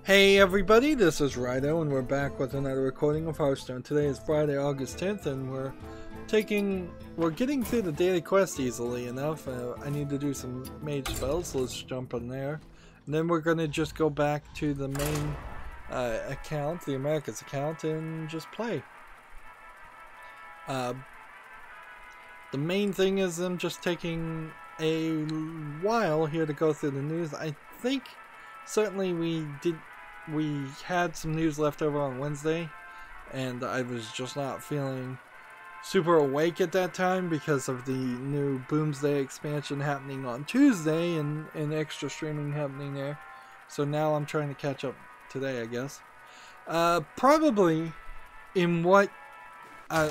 Hey everybody, this is Rydo and we're back with another recording of Hearthstone. Today is Friday, August 10th and we're getting through the daily quest easily enough. I need to do some mage spells, so let's jump in there. And then we're going to just go back to the main account, the Americas account, and just play. The main thing is I'm just taking a while here to go through the news. I think certainly we had some news left over on Wednesday, and I was just not feeling super awake at that time because of the new Boomsday expansion happening on Tuesday and extra streaming happening there. So now I'm trying to catch up today, I guess. Probably in what I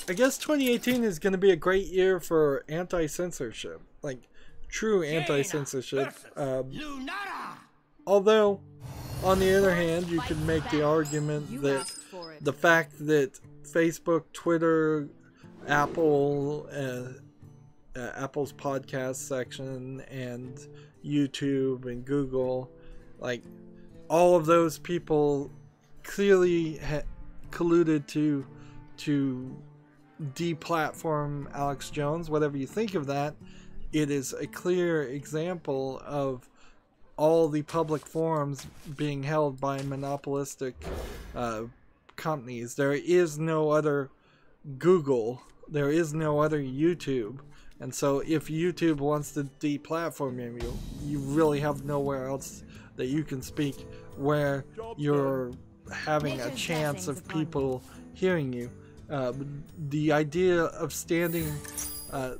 guess 2018 is going to be a great year for anti-censorship, like true anti-censorship. Although, on the other hand, you could make the argument that the fact that Facebook, Twitter, Apple, Apple's podcast section, and YouTube and Google, like all of those people clearly colluded to deplatform Alex Jones. Whatever you think of that, it is a clear example of all the public forums being held by monopolistic companies. There is no other Google, there is no other YouTube, and so if YouTube wants to deplatform you, you really have nowhere else that you can speak where you're having a chance of people hearing you. The idea of standing,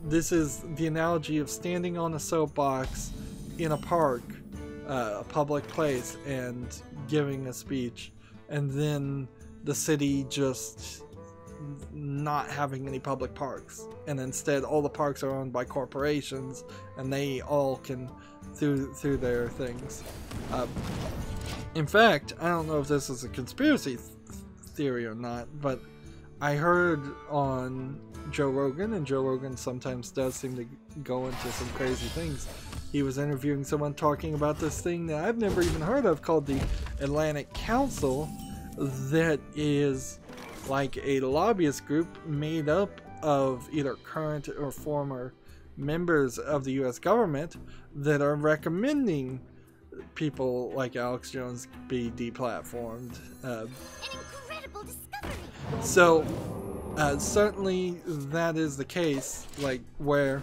this is the analogy of standing on a soapbox in a park, a public place, and giving a speech, and then the city just not having any public parks, and instead all the parks are owned by corporations and they all can through their things. In fact, I don't know if this is a conspiracy theory or not, but I heard on Joe Rogan, and Joe Rogan sometimes does seem to go into some crazy things. He was interviewing someone talking about this thing that I've never even heard of called the Atlantic Council, that is like a lobbyist group made up of either current or former members of the US government that are recommending people like Alex Jones be deplatformed. An incredible discovery. So certainly that is the case, like where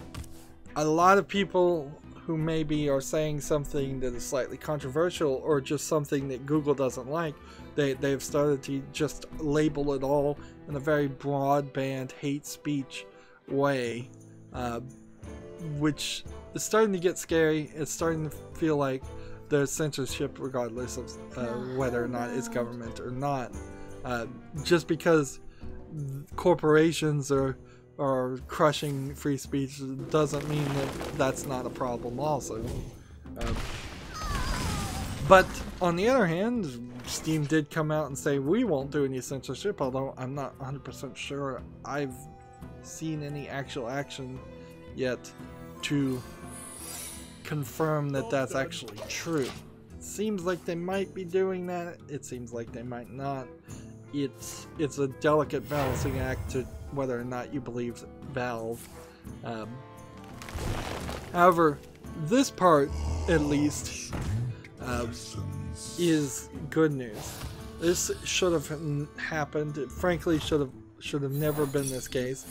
a lot of people who maybe are saying something that is slightly controversial or just something that Google doesn't like, they've started to just label it all in a very broadband hate speech way, which is starting to get scary. It's starting to feel like there's censorship regardless of whether or not it's government or not. Just because corporations are crushing free speech doesn't mean that that's not a problem also. But on the other hand, Steam did come out and say we won't do any censorship, although I'm not 100% sure I've seen any actual action yet to confirm that that's actually true. It seems like they might be doing that, it seems like they might not. It's a delicate balancing act to whether or not you believe Valve. However, this part, at least, is good news. This should have happened. It frankly should have never been this case.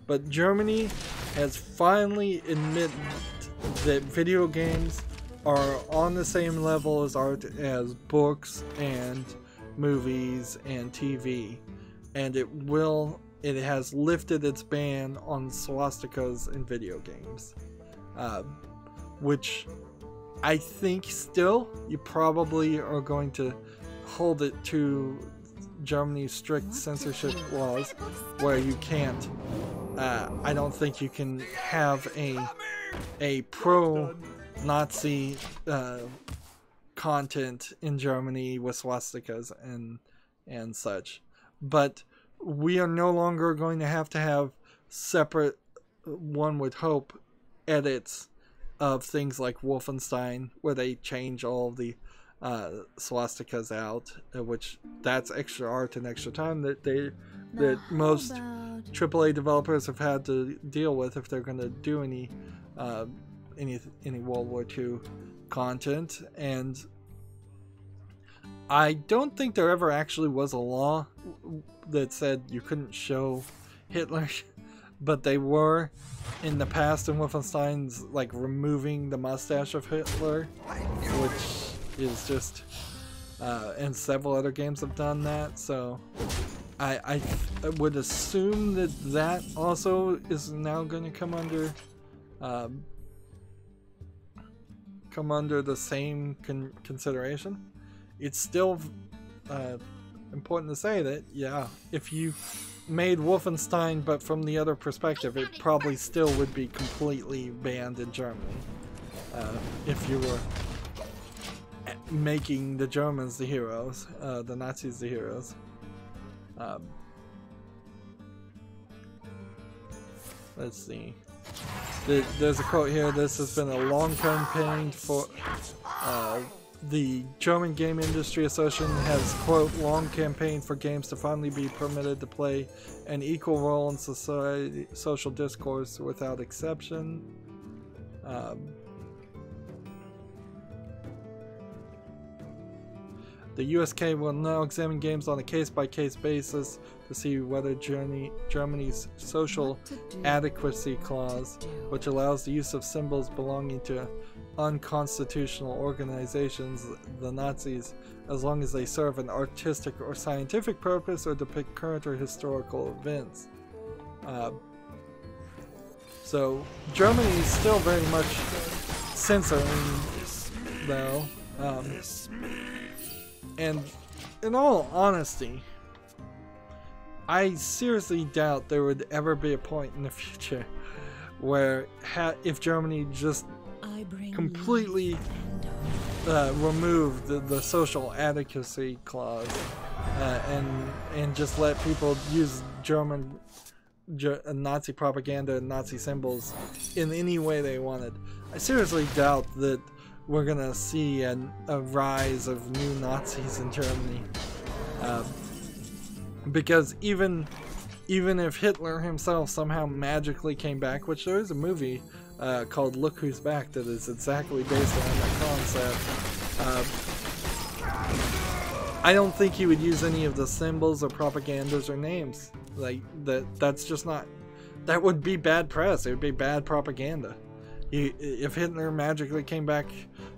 But Germany has finally admitted that video games are on the same level as art, as books and movies and TV, and it has lifted its ban on swastikas in video games, which I think still you probably are going to hold it to Germany's strict censorship laws, where you can't I don't think you can have a pro-Nazi content in Germany with swastikas and such. But we are no longer going to have separate, one would hope, edits of things like Wolfenstein, where they change all the swastikas out, which that's extra art and extra time that most AAA developers have had to deal with if they're going to do any World War II content. And I don't think there ever actually was a law that said you couldn't show Hitler, but they were in the past in Wolfenstein's like removing the mustache of Hitler, which is just and several other games have done that. So I would assume that also is now going to come under the same consideration. It's still important to say that, yeah, if you made Wolfenstein but from the other perspective, it probably still would be completely banned in Germany. If you were making the Germans the heroes, the Nazis the heroes. Let's see. There's a quote here. This has been a long campaign for the German Game Industry Association has, quote, long campaigned for games to finally be permitted to play an equal role in society, social discourse without exception. The USK will now examine games on a case-by-case basis to see whether Germany's social adequacy clause, which allows the use of symbols belonging to unconstitutional organizations, the Nazis, as long as they serve an artistic or scientific purpose or depict current or historical events. So Germany is still very much censoring, though. And in all honesty, I seriously doubt there would ever be a point in the future where if Germany just completely removed the social adequacy clause and just let people use Nazi propaganda and Nazi symbols in any way they wanted. I seriously doubt that we're gonna see a rise of new Nazis in Germany, because even if Hitler himself somehow magically came back, which there is a movie called Look Who's Back that is exactly based on that concept, I don't think he would use any of the symbols or propagandas or names like that. That's just not. That would be bad press. It would be bad propaganda. If Hitler magically came back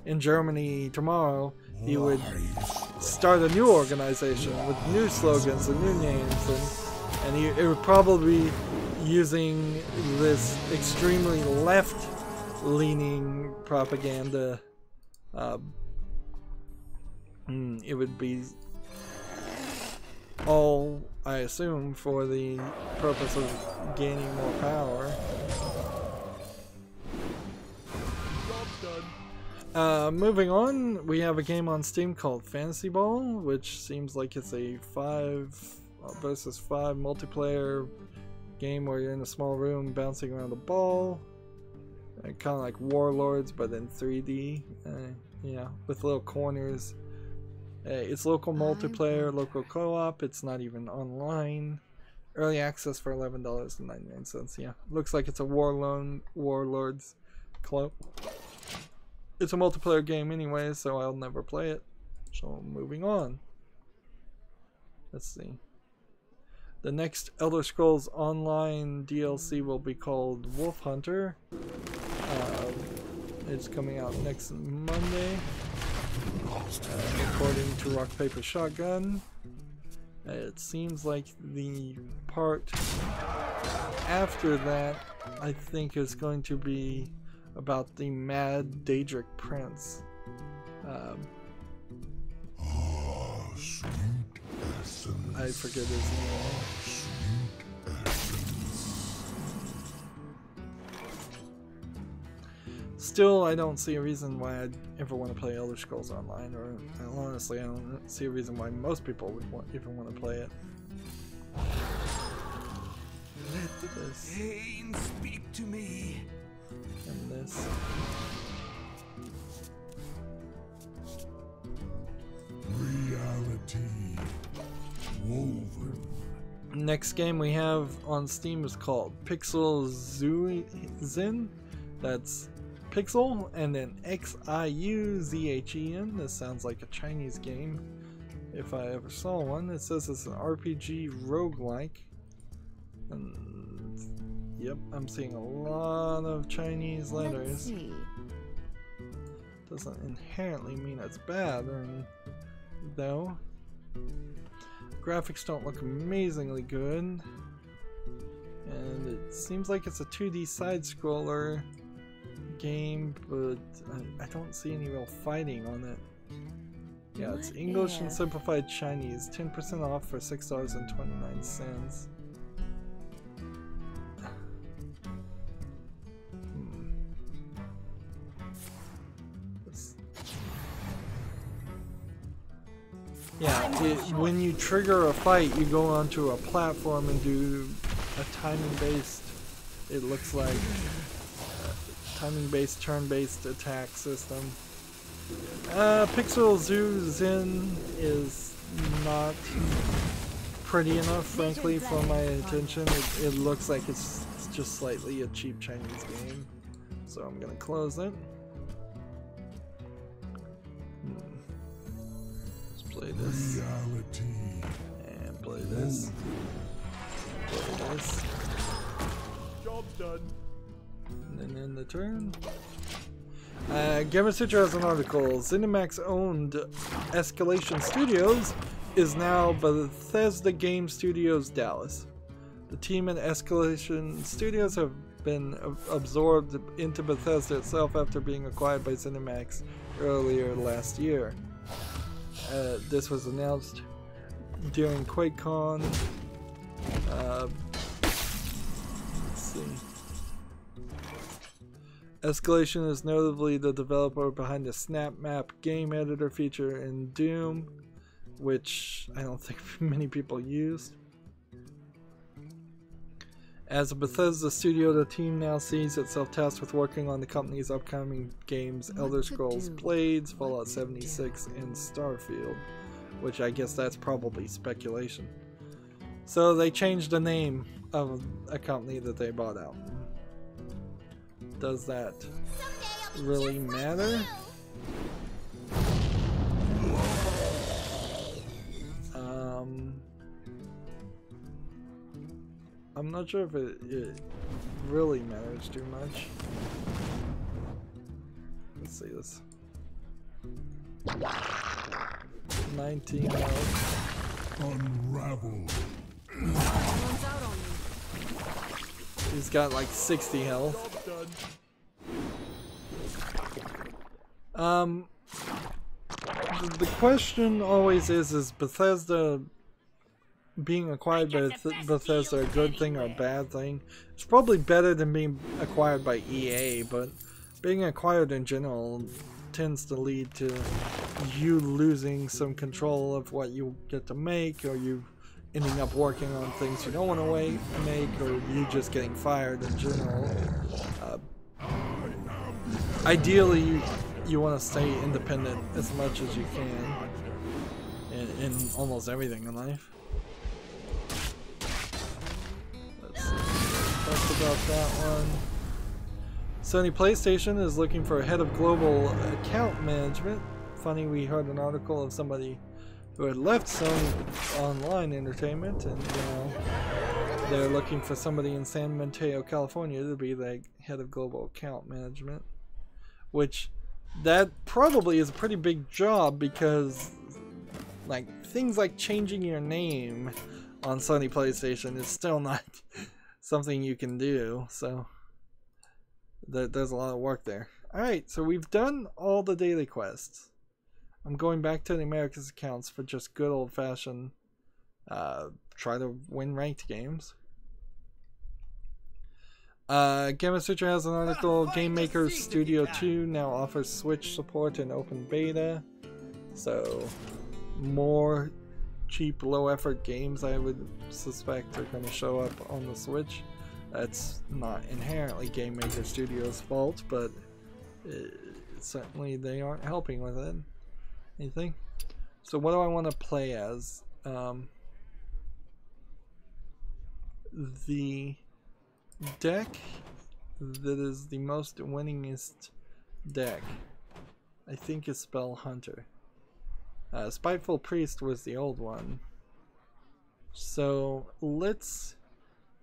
in Germany tomorrow, he would start a new organization with new slogans and new names, and it would probably be using this extremely left-leaning propaganda. It would be all, I assume, for the purpose of gaining more power. Moving on, we have a game on Steam called Fantasy Ball, which seems like it's a 5 versus 5 multiplayer game where you're in a small room bouncing around a ball. Kind of like Warlords, but in 3D. Yeah, with little corners. It's local multiplayer, local co-op. It's not even online. Early access for $11.99. Yeah, looks like it's a Warlords club. It's a multiplayer game anyway, so I'll never play it. So moving on. Let's see. The next Elder Scrolls Online DLC will be called Wolf Hunter. It's coming out next Monday, according to Rock Paper Shotgun. It seems like the part after that, I think, is going to be about the mad Daedric Prince. I forget his name. Still, I don't see a reason why I'd ever want to play Elder Scrolls Online, or honestly, I don't see a reason why most people would even want to play it. Let this pain speak to me. And this. Next game we have on Steam is called Pixel Zin. That's Pixel and then Xiuzhen. This sounds like a Chinese game if I ever saw one. It says it's an RPG roguelike. And yep, I'm seeing a lot of Chinese letters. Doesn't inherently mean it's bad, though. Graphics don't look amazingly good. And it seems like it's a 2D side-scroller game, but I don't see any real fighting on it. Yeah, it's English and simplified Chinese. 10% off for $6.29. Yeah, when you trigger a fight, you go onto a platform and do a timing-based, it looks like, timing-based, turn-based attack system. Pixel Zin is not pretty enough, frankly, for my attention. It looks like it's just slightly a cheap Chinese game. So I'm gonna close it. Play this. And play this. Play this. Job done. And then end the turn. Gamasutra has an article. ZeniMax owned Escalation Studios is now Bethesda Game Studios Dallas. The team at Escalation Studios have been absorbed into Bethesda itself after being acquired by ZeniMax earlier last year. This was announced during QuakeCon. Let's see. Escalation is notably the developer behind the Snap Map game editor feature in Doom, which I don't think many people used. As a Bethesda studio, the team now sees itself tasked with working on the company's upcoming games Elder Scrolls Blades, Fallout 76, and Starfield, which I guess that's probably speculation. So they changed the name of a company that they bought out. Does that really matter? I'm not sure if it really matters too much. Let's see this. 19 health. Unravel. He's got like 60 health. The question always is Bethesda being acquired by Bethesda a good thing or a bad thing? It's probably better than being acquired by EA, but being acquired in general tends to lead to you losing some control of what you get to make, or you ending up working on things you don't want to make, or you just getting fired in general. Ideally, you want to stay independent as much as you can in almost everything in life. About that one. Sony PlayStation is looking for a head of global account management. Funny, we heard an article of somebody who had left Sony Online Entertainment, and they're looking for somebody in San Mateo, California to be the head of global account management, which that probably is a pretty big job, because like things like changing your name on Sony PlayStation is still not something you can do, so there's a lot of work there. Alright, so we've done all the daily quests. I'm going back to the Americas accounts for just good old-fashioned try to win ranked games. Gamasutra has an article. Game Maker Studio 2 now offers Switch support in open beta, so more cheap, low-effort games, I would suspect, are going to show up on the Switch. That's not inherently Game Maker Studio's fault, but certainly they aren't helping with it. Anything? So what do I want to play as? the deck that is the most winningest deck, I think, is Spell Hunter. Spiteful Priest was the old one. So let's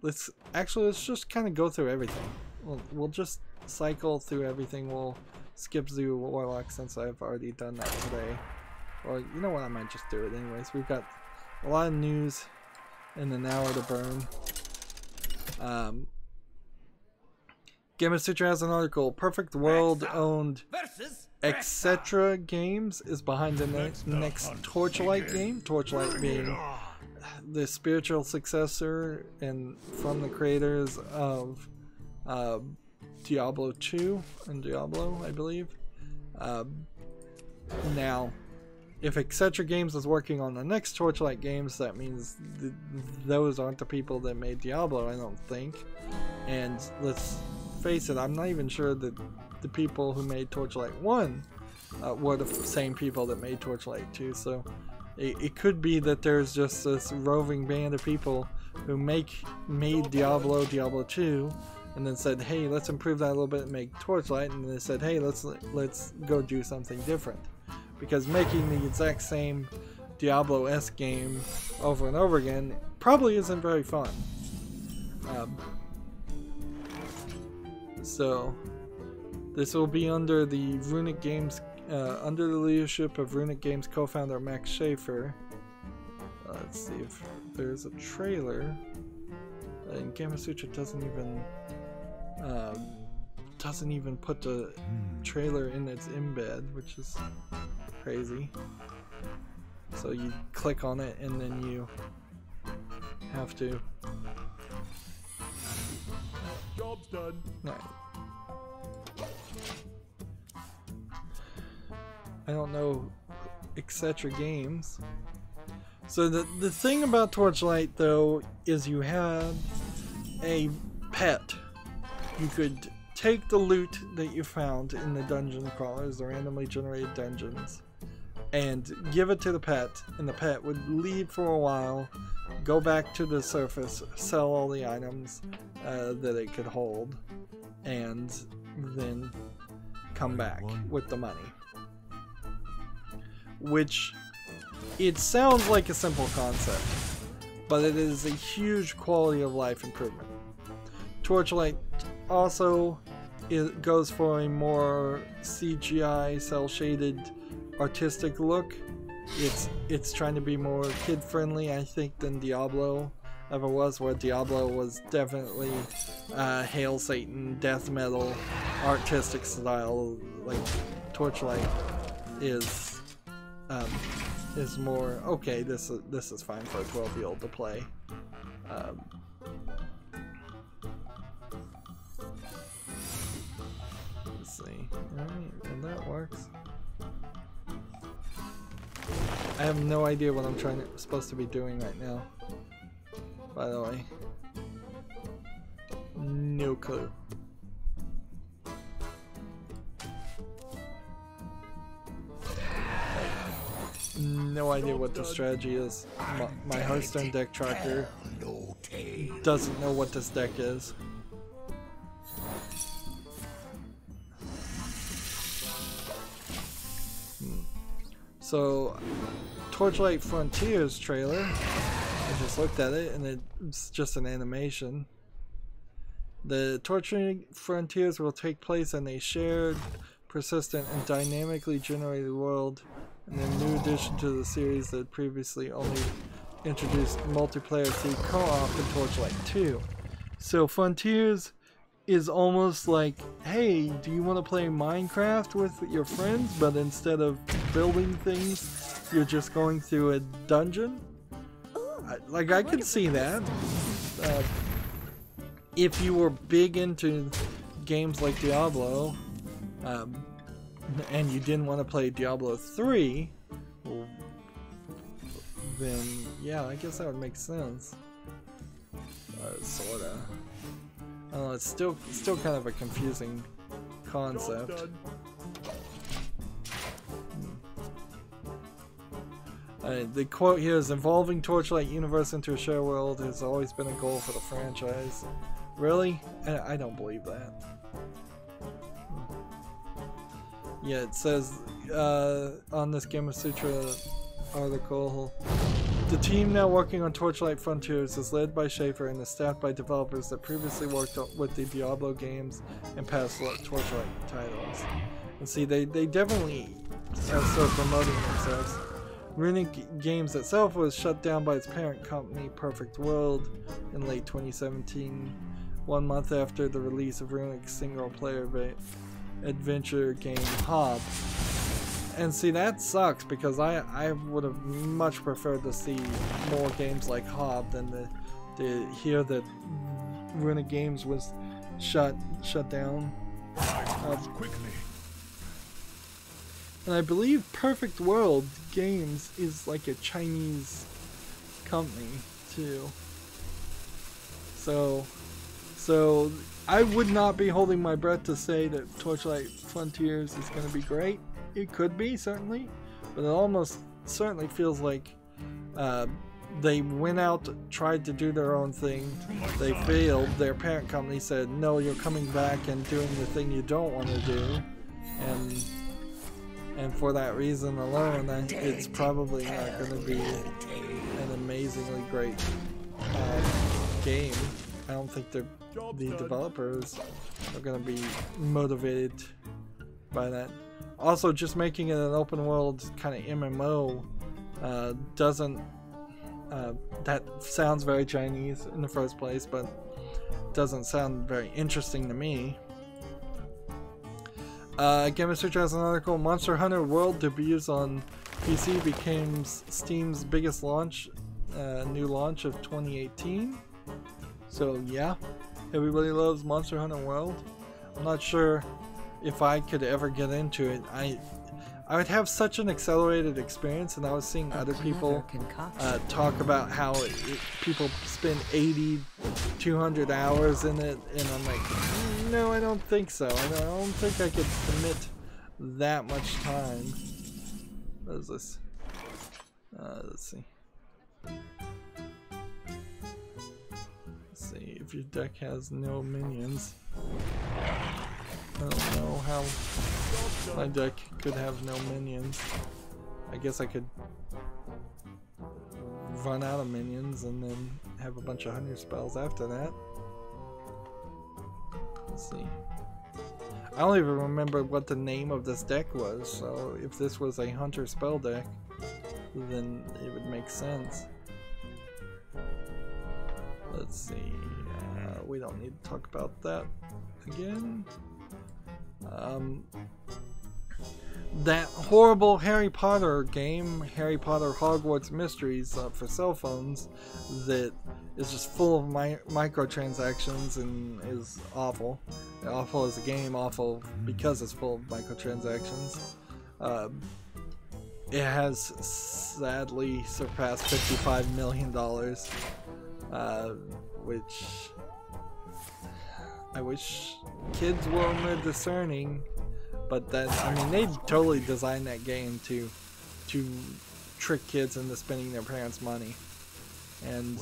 just kind of go through everything. We'll just cycle through everything. We'll skip Zoo Warlock since I've already done that today. Or you know what, I might just do it anyways. We've got a lot of news in an hour to burn. Gamer Sutra has an article. Perfect World owned etc. Games is behind the next Torchlight game. Torchlight being the spiritual successor and from the creators of Diablo 2 and Diablo, I believe. Now, if etc. Games is working on the next Torchlight games, that means those aren't the people that made Diablo, I don't think. And let's face it, I'm not even sure that the people who made Torchlight 1 were the same people that made Torchlight 2, so it could be that there's just this roving band of people who made Diablo 2 and then said, hey, let's improve that a little bit and make Torchlight, and then they said, hey, let's go do something different. Because making the exact same Diablo-esque game over and over again probably isn't very fun. So this will be under the Runic Games, under the leadership of Runic Games co-founder Max Schaefer. Let's see if there's a trailer. And Gamer Sutra doesn't even put the trailer in its embed, which is crazy. So you click on it and then you have to. Job's done. Right. I don't know etc. Games. So the thing about Torchlight though is you had a pet. You could take the loot that you found in the dungeon crawlers, the randomly generated dungeons, and give it to the pet, and the pet would leave for a while, go back to the surface, sell all the items that it could hold, and then come back with the money. Which, it sounds like a simple concept, but it is a huge quality of life improvement. Torchlight also goes for a more CGI, cel-shaded, artistic look. It's trying to be more kid-friendly, I think, than Diablo ever was, where Diablo was definitely Hail Satan, death metal, artistic style. Like Torchlight is more okay. This is fine for a 12-year-old to play. Let's see. Alright, and that works. I have no idea what I'm supposed to be doing right now. By the way. No clue. No idea what the strategy is. My Hearthstone deck tracker doesn't know what this deck is. So, Torchlight Frontiers trailer, I just looked at it and it's just an animation. The Torchlight Frontiers will take place in a shared, persistent, and dynamically generated world, and a new addition to the series that previously only introduced multiplayer through co-op in Torchlight 2. So Frontiers is almost like, hey, do you want to play Minecraft with your friends, but instead of building things, you're just going through a dungeon? I could see that. If you were big into games like Diablo, and you didn't want to play Diablo 3, then yeah, I guess that would make sense. Sorta. I don't know, it's still kind of a confusing concept. The quote here is, "Evolving Torchlight universe into a shared world has always been a goal for the franchise." Really? I don't believe that. Yeah, it says on this Game of Sutra article, the team now working on Torchlight Frontiers is led by Schaefer and is staffed by developers that previously worked with the Diablo games and past Torchlight titles. And see, they definitely are still promoting themselves. Runic Games itself was shut down by its parent company, Perfect World, in late 2017, 1 month after the release of Runic's single-player adventure game Hob. And see, that sucks because I would have much preferred to see more games like Hob than to hear that Runic Games was shut down. Quickly. And I believe Perfect World Games is like a Chinese company too. So I would not be holding my breath to say that Torchlight Frontiers is going to be great. It could be, certainly, but it almost certainly feels like they went out, tried to do their own thing, they failed, their parent company said, no, you're coming back and doing the thing you don't want to do, and for that reason alone, it's probably not going to be an amazingly great game. I don't think the developers are going to be motivated by that. Also, just making it an open world kind of MMO doesn't... that sounds very Chinese in the first place, but doesn't sound very interesting to me. Game of Sutra has an article, Monster Hunter World debuts on PC, became Steam's biggest launch, new launch of 2018. So yeah, everybody loves Monster Hunter World. I'm not sure if I could ever get into it. I would have such an accelerated experience, and I was seeing other people talk about how people spend 80, 200 hours in it, and I'm like, no, I don't think so. I don't think I could commit that much time. What is this? Let's see. Let's see if your deck has no minions. I don't know how my deck could have no minions. I guess I could run out of minions and then have a bunch of hunter spells after that. Let's see. I don't even remember what the name of this deck was, so if this was a hunter spell deck, then it would make sense. Let's see. We don't need to talk about that again. That horrible Harry Potter game, Harry Potter Hogwarts Mysteries for cell phones, that is just full of microtransactions and is awful. Awful as a game, awful because it's full of microtransactions. It has sadly surpassed $55 million, which I wish kids were more discerning, but that, I mean, they totally designed that game to trick kids into spending their parents' money, and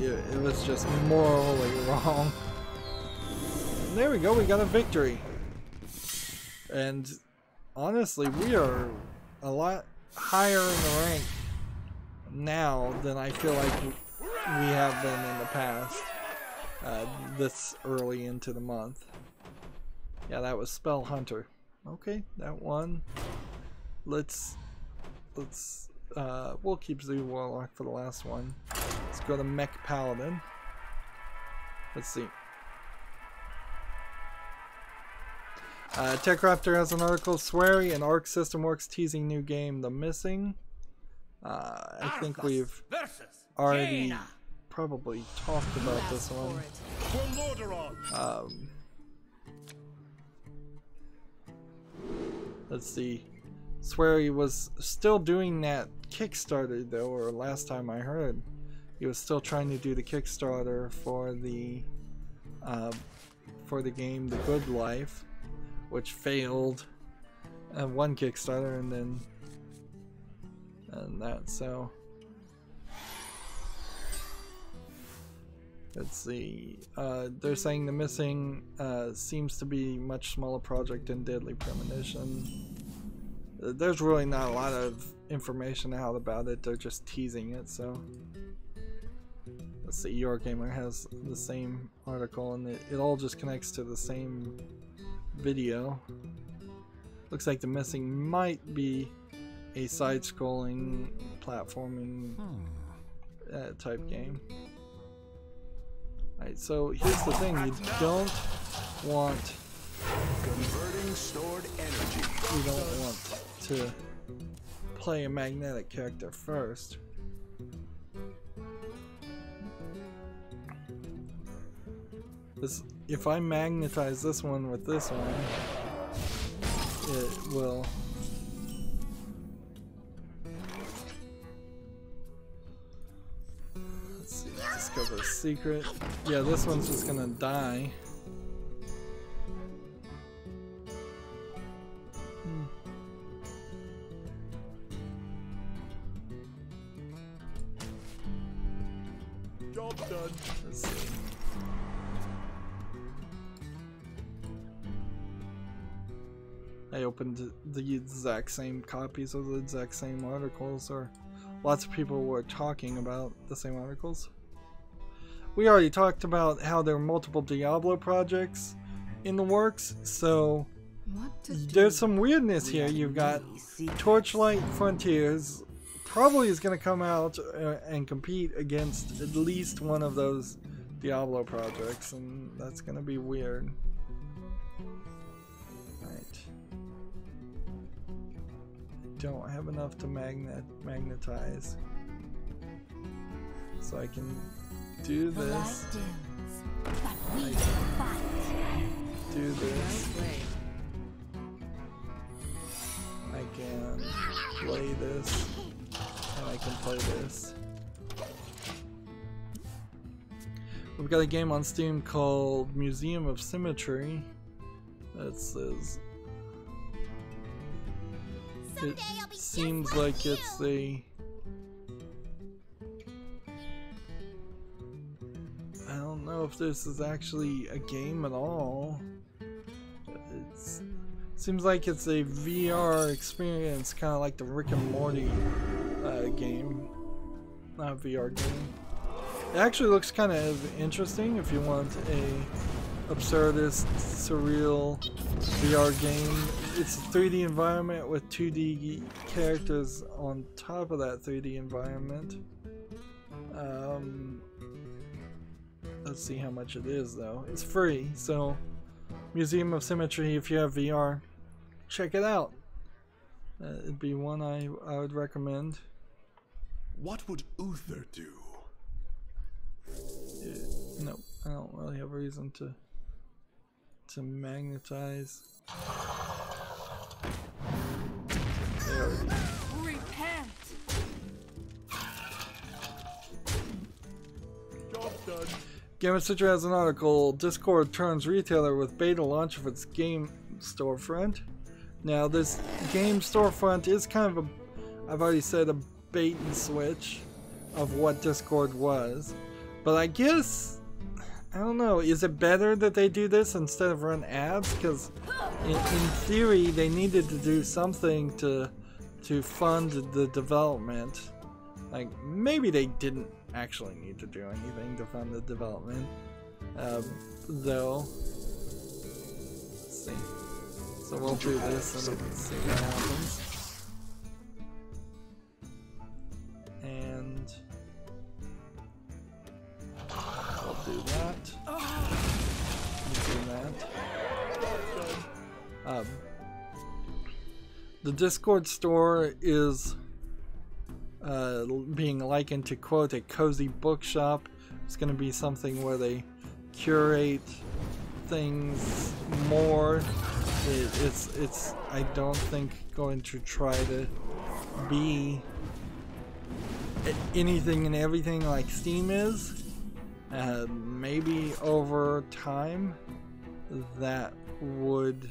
it was just morally wrong. And there we go, we got a victory. And honestly, we are a lot higher in the rank now than I feel like we have been in the past, this early into the month. Yeah, that was Spell Hunter. Okay, that one. We'll keep Zoo Warlock for the last one. Let's go to Mech Paladin. Let's see. TechRaptor has an article, Swery and Arc System Works teasing new game, The Missing. I think we've already probably talked about this one. Let's see. Swery was still doing that Kickstarter though, or last time I heard. He was still trying to do the Kickstarter for the game The Good Life, which failed. one Kickstarter and then that. So let's see. They're saying the missing seems to be much smaller project than Deadly Premonition. There's really not a lot of information out about it. They're just teasing it. So let's see. Eurogamer has the same article, and it all just connects to the same video. Looks like the missing might be a side-scrolling platforming type game. Alright, so here's the thing, you don't want Converting stored energy. you don't want to play a magnetic character first. If I magnetize this one with this one, it will discover a secret. Yeah, this one's just gonna die. Job done. Let's see. I opened the exact same copies of the exact same articles, or lots of people were talking about the same articles. We already talked about how there are multiple Diablo projects in the works, so there's some weirdness here. You've got Torchlight Frontiers, probably is going to come out and compete against at least one of those Diablo projects, and that's going to be weird. Don't have enough to magnetize, so I can do this. Do this. I can play this, and I can play this. We've got a game on Steam called Museum of Symmetry that says it seems like it's I don't know if this is actually a game at all. It seems like it's a VR experience, kind of like the Rick and Morty game. Not a VR game. It actually looks kind of interesting if you want a absurdist, surreal VR game. It's a 3D environment with 2D characters on top of that 3D environment. Let's see how much it is though. It's free, so Museum of Symmetry, if you have VR, check it out. It'd be one I would recommend. What would Uther do? Nope, I don't really have a reason to magnetize. Repent. Job done. Game Citra has an article. Discord turns retailer with beta launch of its game storefront. Now this game storefront is kind of I've already said, a bait and switch of what Discord was. But I guess, I don't know, is it better that they do this instead of run ads? Because in theory they needed to do something to fund the development. Like, maybe they didn't actually need to do anything to fund the development, though. Let's see. So we'll do this and see what happens. And we'll do that. We'll do that. The Discord store is being likened to, quote, a cozy bookshop. It's going to be something where they curate things more. It's I don't think going to try to be anything and everything like Steam is. Maybe over time that would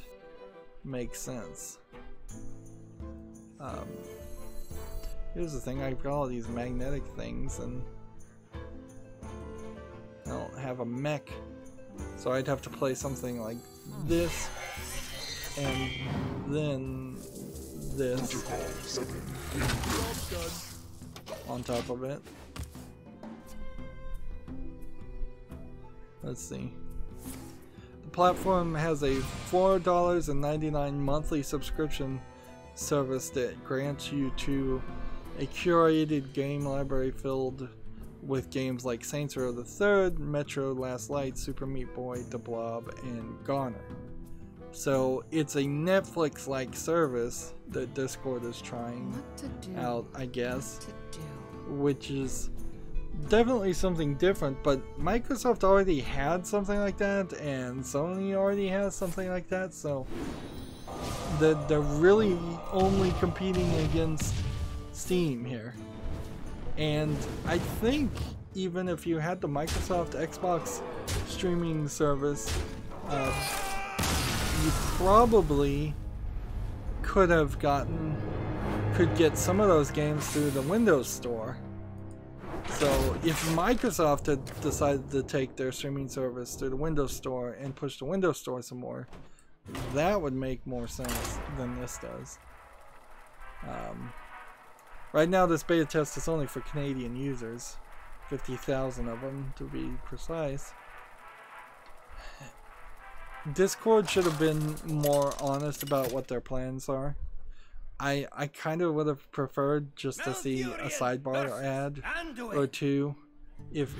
make sense. Here's the thing, I've got all these magnetic things and I don't have a mech. So I'd have to play something like this and then this on top of it. Let's see. The platform has a $4.99 monthly subscription service that grants you to a curated game library filled with games like Saints Row the Third, Metro Last Light, Super Meat Boy, The Blob, and Goner. So it's a Netflix-like service that Discord is trying out, I guess, which is definitely something different, but Microsoft already had something like that, and Sony already has something like that, so they're really only competing against Steam here. And I think even if you had the Microsoft Xbox streaming service, you probably could get some of those games through the Windows Store. So if Microsoft had decided to take their streaming service through the Windows Store and push the Windows Store some more, that would make more sense than this does. Right now this beta test is only for Canadian users, 50,000 of them to be precise. Discord should have been more honest about what their plans are. I kind of would have preferred just to see a sidebar ad or two, if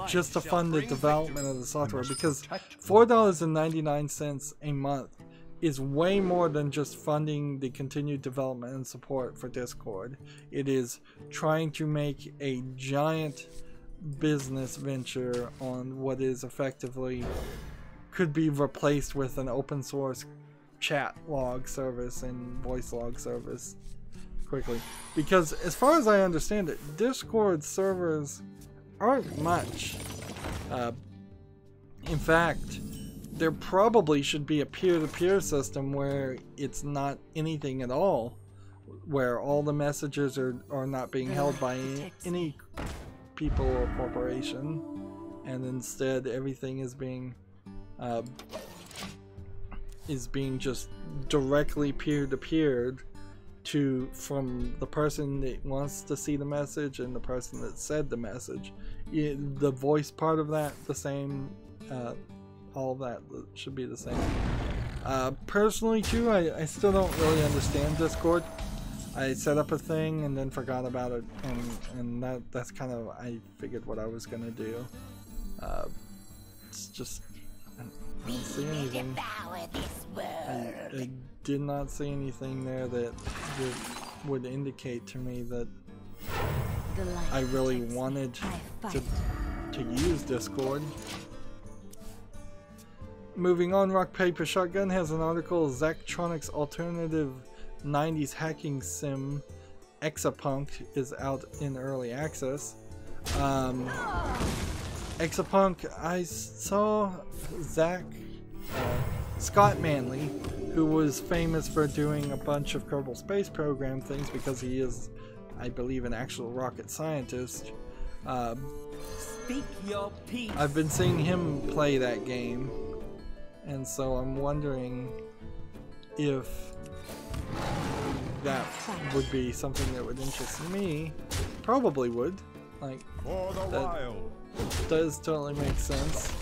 just to fund the development of the software, because $4.99 a month is way more than just funding the continued development and support for Discord. It is trying to make a giant business venture on what is effectively could be replaced with an open source chat log service and voice log service quickly. Because as far as I understand it, Discord servers aren't much. In fact, there probably should be a peer-to-peer system where it's not anything at all, where all the messages are not being held by any people or corporation, and instead everything is being just directly peer-to-peered from the person that wants to see the message and the person that said the message. The voice part of that the same. All of that should be the same. Personally too, I still don't really understand Discord. I set up a thing and then forgot about it, and that's kind of, I figured what I was gonna do. It's just, I don't see anything. I did not see anything there that would indicate to me that I really wanted to use Discord. Moving on, Rock Paper Shotgun has an article, Zachtronics alternative 90s hacking sim Exapunk is out in early access. Exapunk, I saw Scott Manley, who was famous for doing a bunch of Kerbal Space Program things because he is, I believe, an actual rocket scientist. Speak your piece. I've been seeing him play that game, and so I'm wondering if that would be something that would interest me. Probably would. Like, that does totally make sense.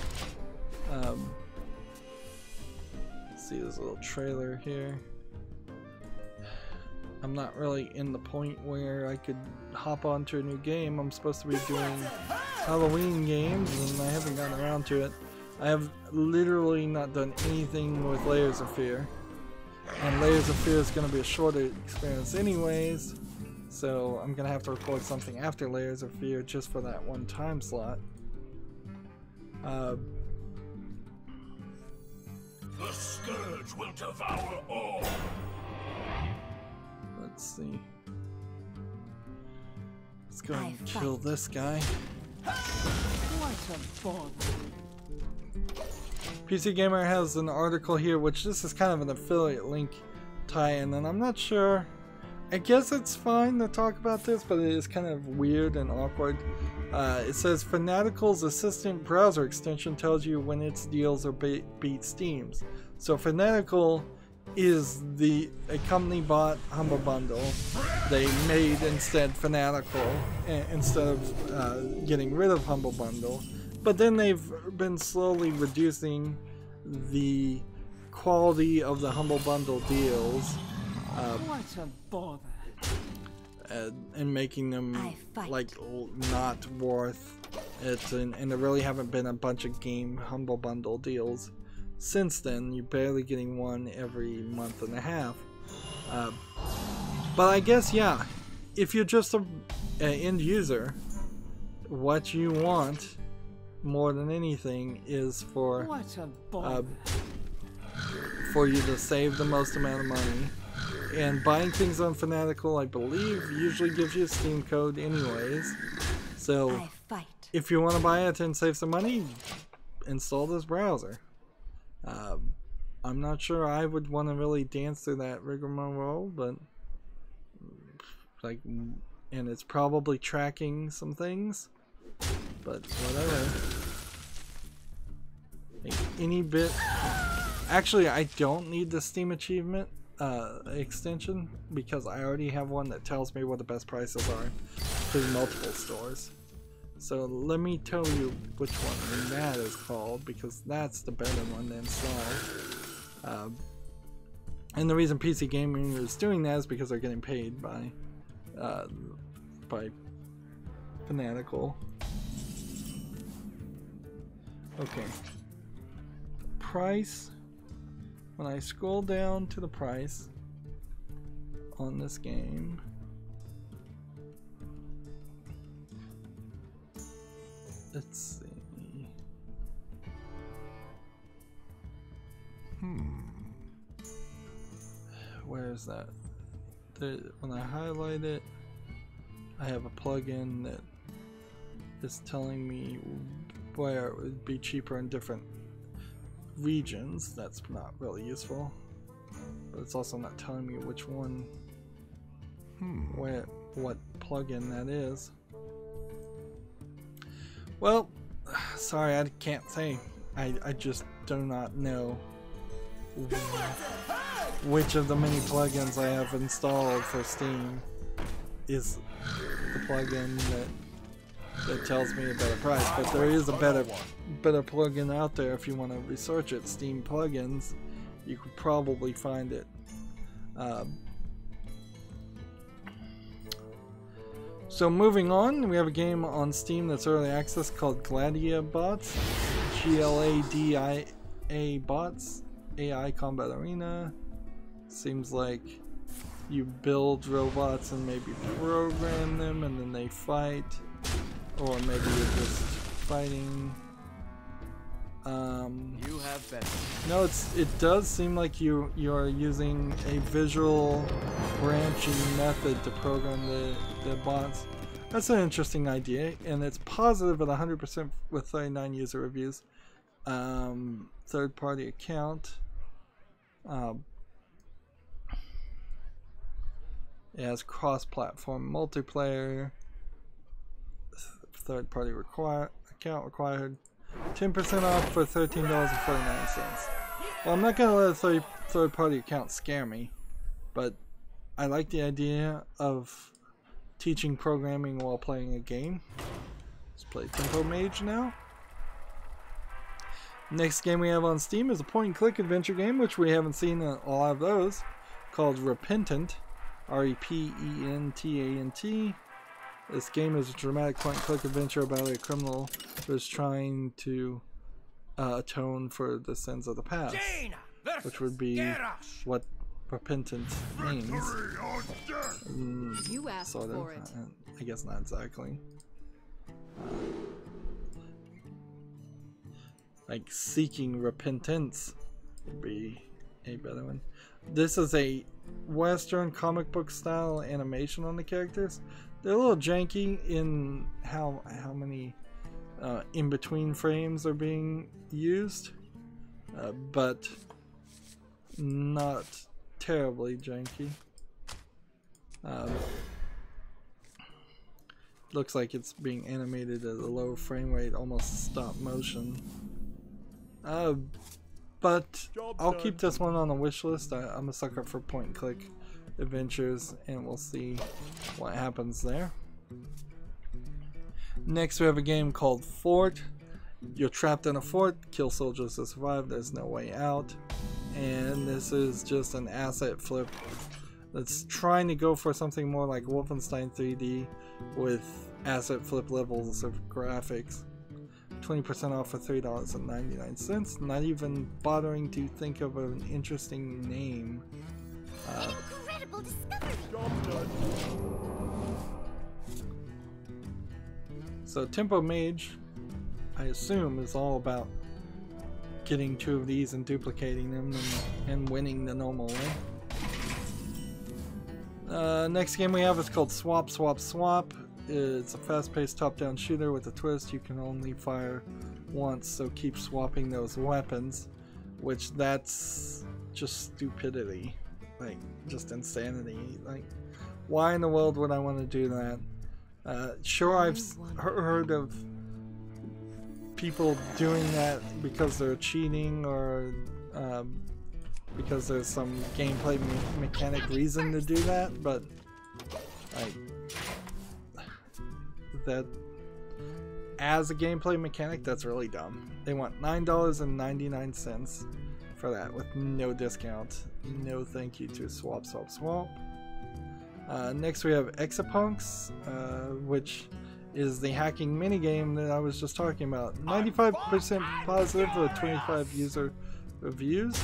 Let's see this little trailer here. I'm not really in the point where I could hop onto a new game. I'm supposed to be doing Halloween games and I haven't gotten around to it. I have literally not done anything with Layers of Fear. And Layers of Fear is going to be a shorter experience anyways, so I'm going to have to record something after Layers of Fear just for that one time slot. The scourge will devour all. Let's see. Let's go and kill this guy. What a ball. PC Gamer has an article here, which this is kind of an affiliate link tie-in, and I'm not sure I guess it's fine to talk about this, but it is kind of weird and awkward. It says Fanatical's assistant browser extension tells you when its deals are beat Steam's. So Fanatical is a company bought Humble Bundle. They made instead Fanatical instead of getting rid of Humble Bundle. But then they've been slowly reducing the quality of the Humble Bundle deals. What a bother. And making them like not worth it, and there really haven't been a bunch of game Humble Bundle deals since then. You're barely getting one every month and a half. But I guess, yeah, if you're just an end user, what you want more than anything is for you to save the most amount of money. And buying things on Fanatical, I believe, usually gives you a Steam code anyways. So if you want to buy it and save some money, install this browser. I'm not sure I would want to really dance through that rigmarole, but like, and it's probably tracking some things, but whatever. Like, any bit. Actually, I don't need the Steam achievement extension because I already have one that tells me what the best prices are through multiple stores. So let me tell you which one that is called, because that's the better one to install. And the reason PC Gaming is doing that is because they're getting paid by Fanatical. Okay. Price. When I scroll down to the price on this game, let's see. Where is that? When I highlight it, I have a plugin that is telling me where it would be cheaper in different regions. That's not really useful, but it's also not telling me which one, what plugin that is. Well, sorry, I can't say. I just do not know which of the many plugins I have installed for Steam is the plugin that tells me a better price, but there is a better plugin out there. If you want to research it, Steam plugins, you could probably find it. So moving on, we have a game on Steam that's early access called Gladia Bots, GLADIA Bots, AI Combat Arena. Seems like you build robots and maybe program them and then they fight. Or maybe you're just fighting. You have better. No, it does seem like you are using a visual branching method to program the bots. That's an interesting idea, and it's positive at 100% with 39 user reviews. Third party account. It has cross-platform multiplayer. Third party account required. 10% off for $13.49. Well, I'm not gonna let a third party account scare me, but I like the idea of teaching programming while playing a game. Let's play Tempo Mage now. Next game we have on Steam is a point and click adventure game, which we haven't seen a lot of those, called Repentant. R-E-P-E-N-T-A-N-T. This game is a dramatic point-and-click adventure about a criminal who is trying to atone for the sins of the past, which would be what repentance means. You asked sort of. for it. I guess not exactly. Like seeking repentance would be a better one. This is a Western comic book style animation on the characters. They're a little janky in how many in between frames are being used, but not terribly janky. Looks like it's being animated at a low frame rate, almost stop motion. But I'll keep this one on the wish list. I'm a sucker for point and click adventures, and we'll see what happens there. Next we have a game called Fort. You're trapped in a fort, kill soldiers to survive, there's no way out. And this is just an asset flip that's trying to go for something more like Wolfenstein 3D with asset flip levels of graphics. 20% off for $3.99. Not even bothering to think of an interesting name. Incredible discovery! So Tempo Mage, I assume, is all about getting 2 of these and duplicating them and winning the normal way. Next game we have is called Swap Swap Swap. It's a fast-paced top-down shooter with a twist. You can only fire once, so keep swapping those weapons, which that's just stupidity, like just insanity. Like, why in the world would I want to do that? Sure, I've heard of people doing that because they're cheating or because there's some gameplay mechanic reason to do that, but like that as a gameplay mechanic, that's really dumb. They want $9.99 for that with no discount. No thank you to Swap Swap Swap. Next we have Exapunks, which is the hacking minigame that I was just talking about. 95% positive with 25 user reviews.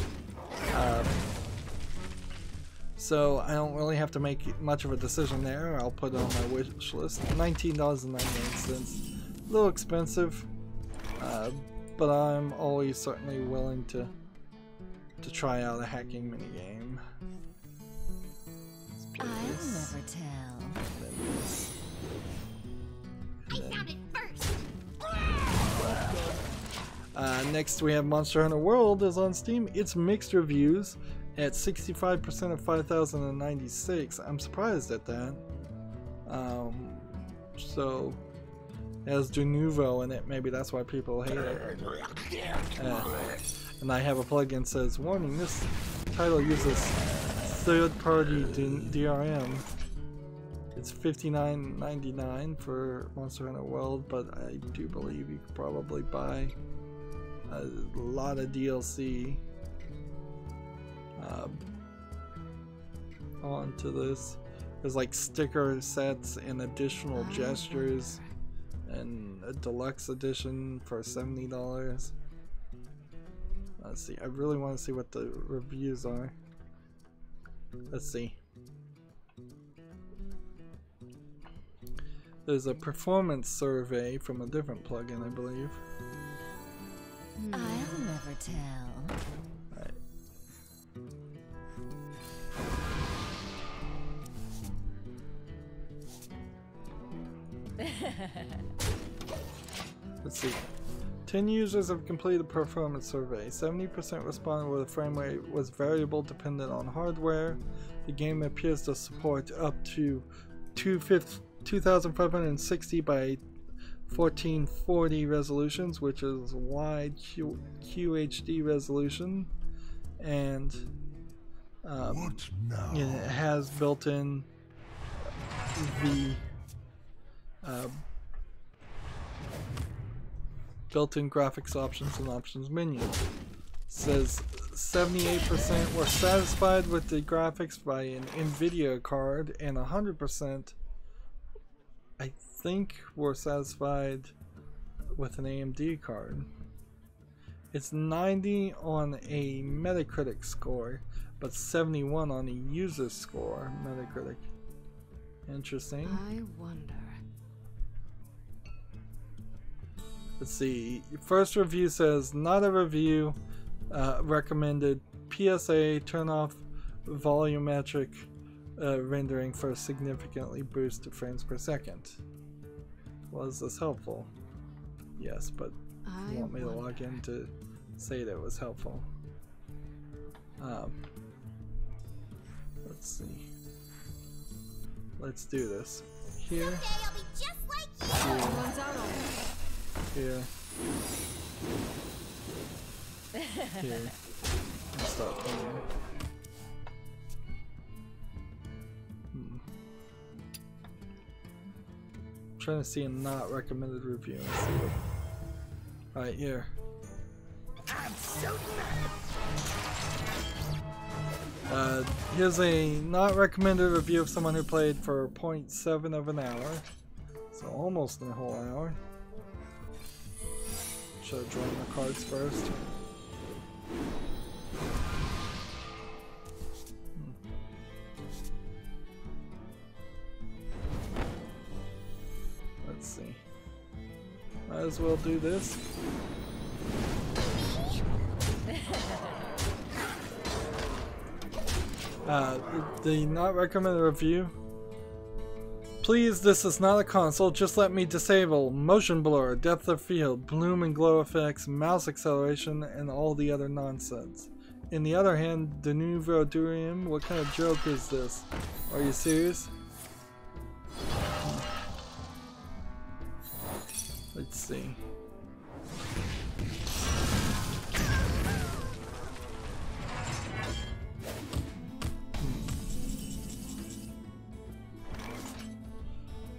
So I don't really have to make much of a decision there. I'll put it on my wish list. $19.99. A little expensive, but I'm always certainly willing to try out a hacking minigame. I'll never tell. I found it first! Next we have Monster Hunter World is on Steam. It's mixed reviews at 65% of 5,096. I'm surprised at that. So it has De Nouveau in it. Maybe that's why people hate it. And I have a plugin that says, warning, this title uses third-party DRM. It's $59.99 for Monster Hunter World, but I do believe you could probably buy a lot of DLC onto this. There's like sticker sets and additional gestures and a deluxe edition for $70. Let's see, I really want to see what the reviews are. Let's see. There's a performance survey from a different plugin, I believe. I'll never tell. Right. Let's see. 10 users have completed the performance survey. 70% responded with a frame rate was variable dependent on hardware. The game appears to support up to 2560 by 1440 resolutions, which is wide QHD resolution, and it has built-in the built-in graphics options and options menu. Says 78% were satisfied with the graphics by an NVIDIA card, and 100% I think were satisfied with an AMD card. It's 90 on a Metacritic score, but 71 on a user score Metacritic. Interesting. I wonder. Let's see. First review says, not a review. Recommended. PSA, turn off volumetric rendering for significantly boosted frames per second. Was this helpful? Yes, but you want me to log in to say that it was helpful. Let's see. let's do this. Here, I'll be just like you. here, here. Let's stop playing. Trying to see a not recommended review. Let's see what... Alright, here. Here's a not recommended review of someone who played for 0.7 of an hour. So almost a whole hour. Should have drawn the cards first. Let's see. Might as well do this. The not recommended review. Please, this is not a console. Just let me disable motion blur, depth of field, bloom and glow effects, mouse acceleration, and all the other nonsense. In the other hand, the nouveau durium. What kind of joke is this? Are you serious? Let's see.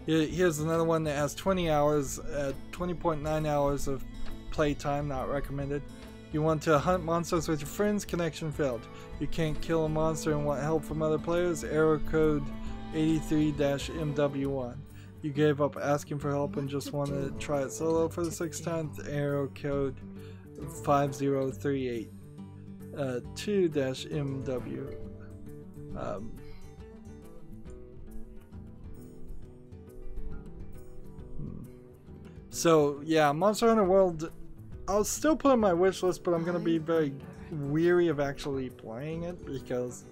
Here's another one that has 20 hours, 20.9 hours of playtime, not recommended. You want to hunt monsters with your friends? Connection failed. You can't kill a monster and want help from other players? Error code 83-MW1. You gave up asking for help and just want to try it solo for the 6th time? Error code 5038 2-MW. So yeah, Monster Hunter World, I'll still put on my wish list, but I'm gonna be very weary of actually playing it because,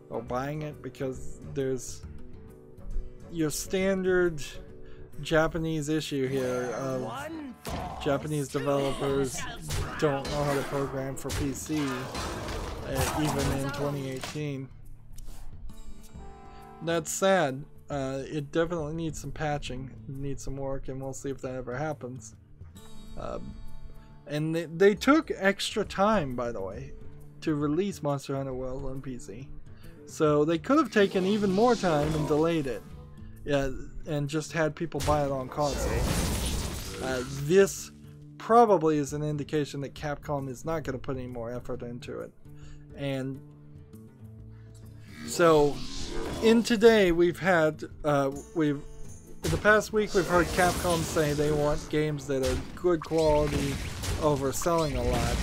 or buying it, because there's your standard Japanese issue here of Japanese developers don't know how to program for PC, even in 2018. That's sad. It definitely needs some patching, needs some work, and we'll see if that ever happens. And they took extra time, by the way, to release Monster Hunter World on PC. So they could have taken even more time and delayed it. And just had people buy it on console. This probably is an indication that Capcom is not going to put any more effort into it. And so, in today we've had, in the past week we've heard Capcom say they want games that are good quality over selling a lot.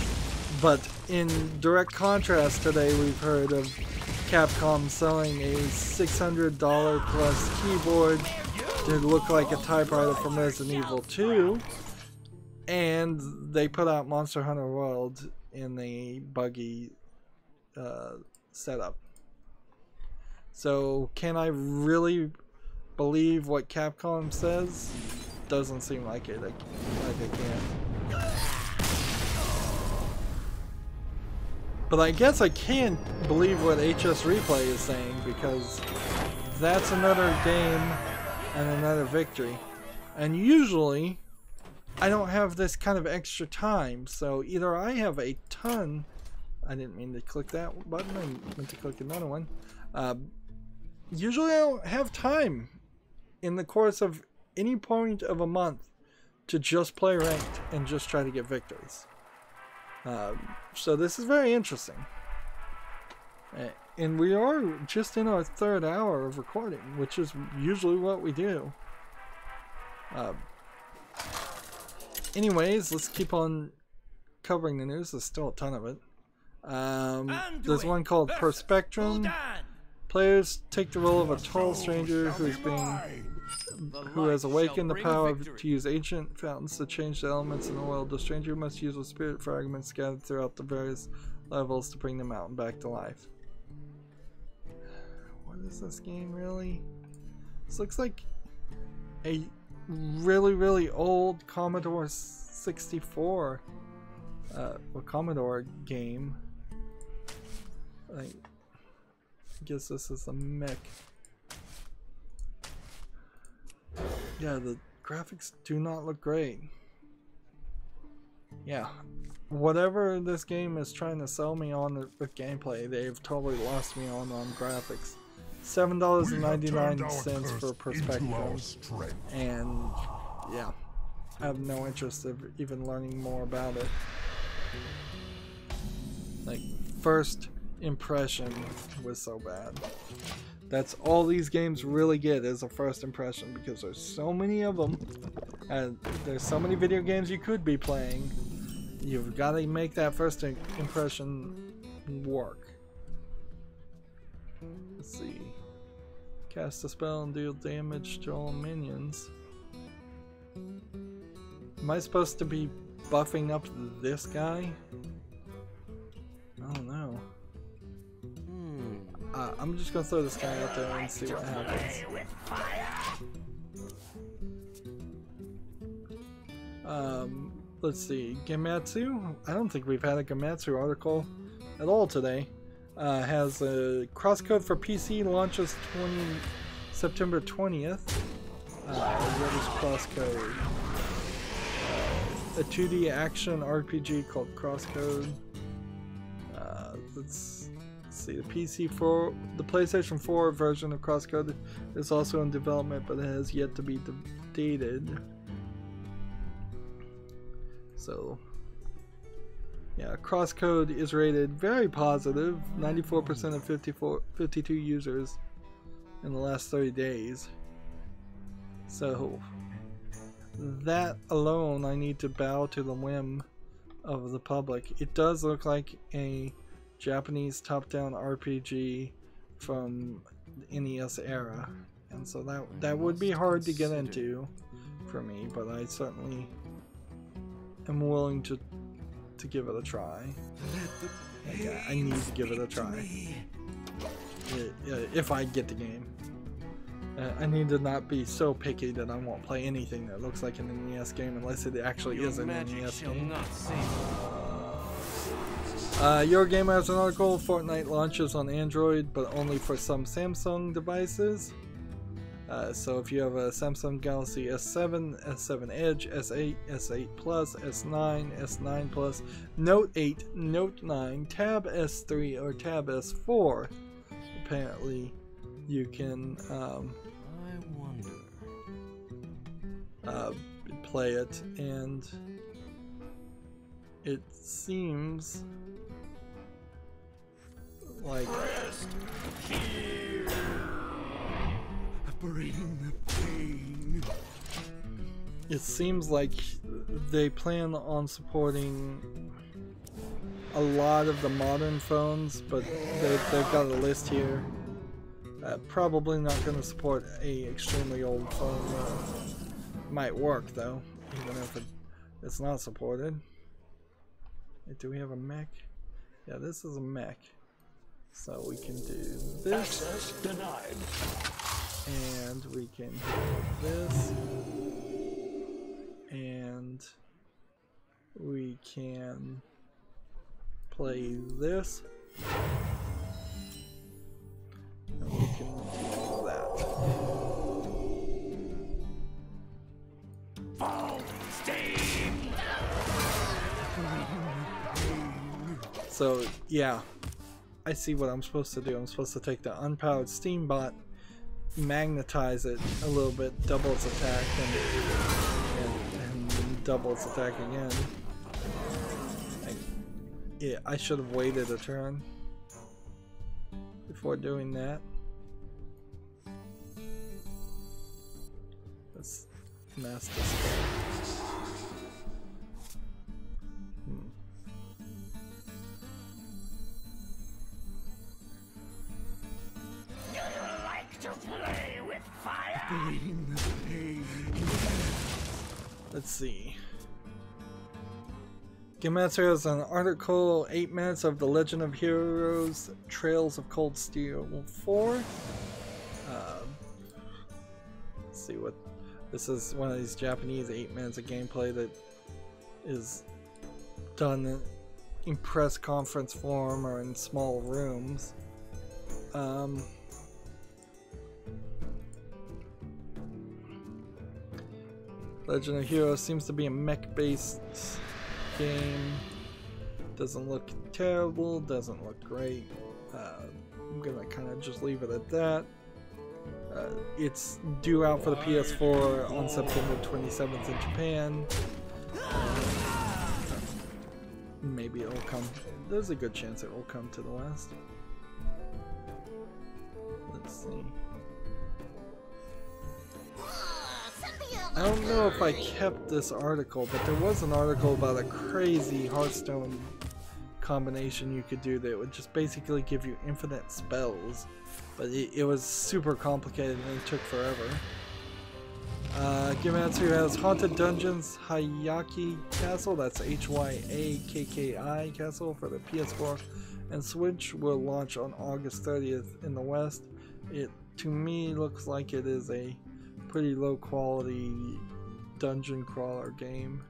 But in direct contrast today we've heard of Capcom selling a $600 plus keyboard to look like a typewriter from Resident Evil 2, and they put out Monster Hunter World in a buggy setup. So can I really believe what Capcom says? Doesn't seem like it. Like I can. But I guess I can believe what HS Replay is saying, because that's another game and another victory. And usually I don't have this kind of extra time, so either I have a ton, I didn't mean to click that button, I meant to click another one. Usually I don't have time in the course of any point of a month to just play ranked and just try to get victories. So this is very interesting. And we are just in our 3rd hour of recording, which is usually what we do. Anyways, let's keep on covering the news. There's still a ton of it. There's one called Per Spectrum. Players take the role of a tall stranger who has awakened the power to use ancient fountains to change the elements in the world. The stranger must use the spirit fragments gathered throughout the various levels to bring the mountain back to life. What is this game really? This looks like a really old Commodore 64 or Commodore game. I guess this is a mech. Yeah, the graphics do not look great. Yeah, whatever this game is trying to sell me on with gameplay, they've totally lost me on graphics. $7.99 for perspective, and yeah, I have no interest of even learning more about it. Like, first impression was so bad. That's all these games really get, is a first impression, because there's so many of them, and there's so many video games you could be playing. You've got to make that first impression work. Let's see. Cast a spell and deal damage to all minions. Am I supposed to be buffing up this guy? I don't know. I'm just gonna throw this guy out there and see what happens. Let's see. Gematsu? I don't think we've had a Gematsu article at all today. Has a crosscode for PC, launches September 20th. What is crosscode? A 2D action RPG called Crosscode. Let's see. The PlayStation 4 version of Crosscode is also in development, but it has yet to be dated. So, yeah, Crosscode is rated very positive. 94% of 52 users in the last 30 days. So, that alone, I need to bow to the whim of the public. It does look like a Japanese top-down RPG from the NES era, and so that would be hard to get into for me, but I certainly am willing to give it a try. Okay, I need to give it a try if I get the game. I need to not be so picky that I won't play anything that looks like an NES game unless it actually is an NES game. Eurogamer has an article. Fortnite launches on Android, but only for some Samsung devices. So if you have a Samsung Galaxy S7, S7 Edge, S8, S8 Plus, S9, S9 Plus, Note 8, Note 9, Tab S3, or Tab S4, apparently you can play it, and it seems like they plan on supporting a lot of the modern phones, but they've got a list here. Probably not going to support a extremely old phone. Might work though, even if it's not supported. Do we have a mech? Yeah, this is a mech. So we can do this. Access denied. And we can do this. And we can play this. And we can do that. So, yeah. I see what I'm supposed to do. I'm supposed to take the unpowered Steam bot, magnetize it a little bit, double its attack, and double its attack again. I should have waited a turn before doing that. Let's mass display. Let's see. Gematsu has an article, 8 minutes of The Legend of Heroes, Trails of Cold Steel 4. Let's see what... This is one of these Japanese 8 minutes of gameplay that is done in press conference form or in small rooms. Legend of Heroes seems to be a mech-based game. Doesn't look terrible, doesn't look great. I'm gonna kind of just leave it at that. It's due out for the PS4 on September 27th in Japan. Maybe it'll come. There's a good chance it will come to the West. Let's see. I don't know if I kept this article, but there was an article about a crazy Hearthstone combination you could do that would just basically give you infinite spells, but it was super complicated and it took forever. Gematsu has Haunted Dungeons Hayaki Castle, that's Hyakki Castle for the PS4 and Switch, will launch on August 30th in the West. It, to me, looks like it is a pretty low quality dungeon crawler game.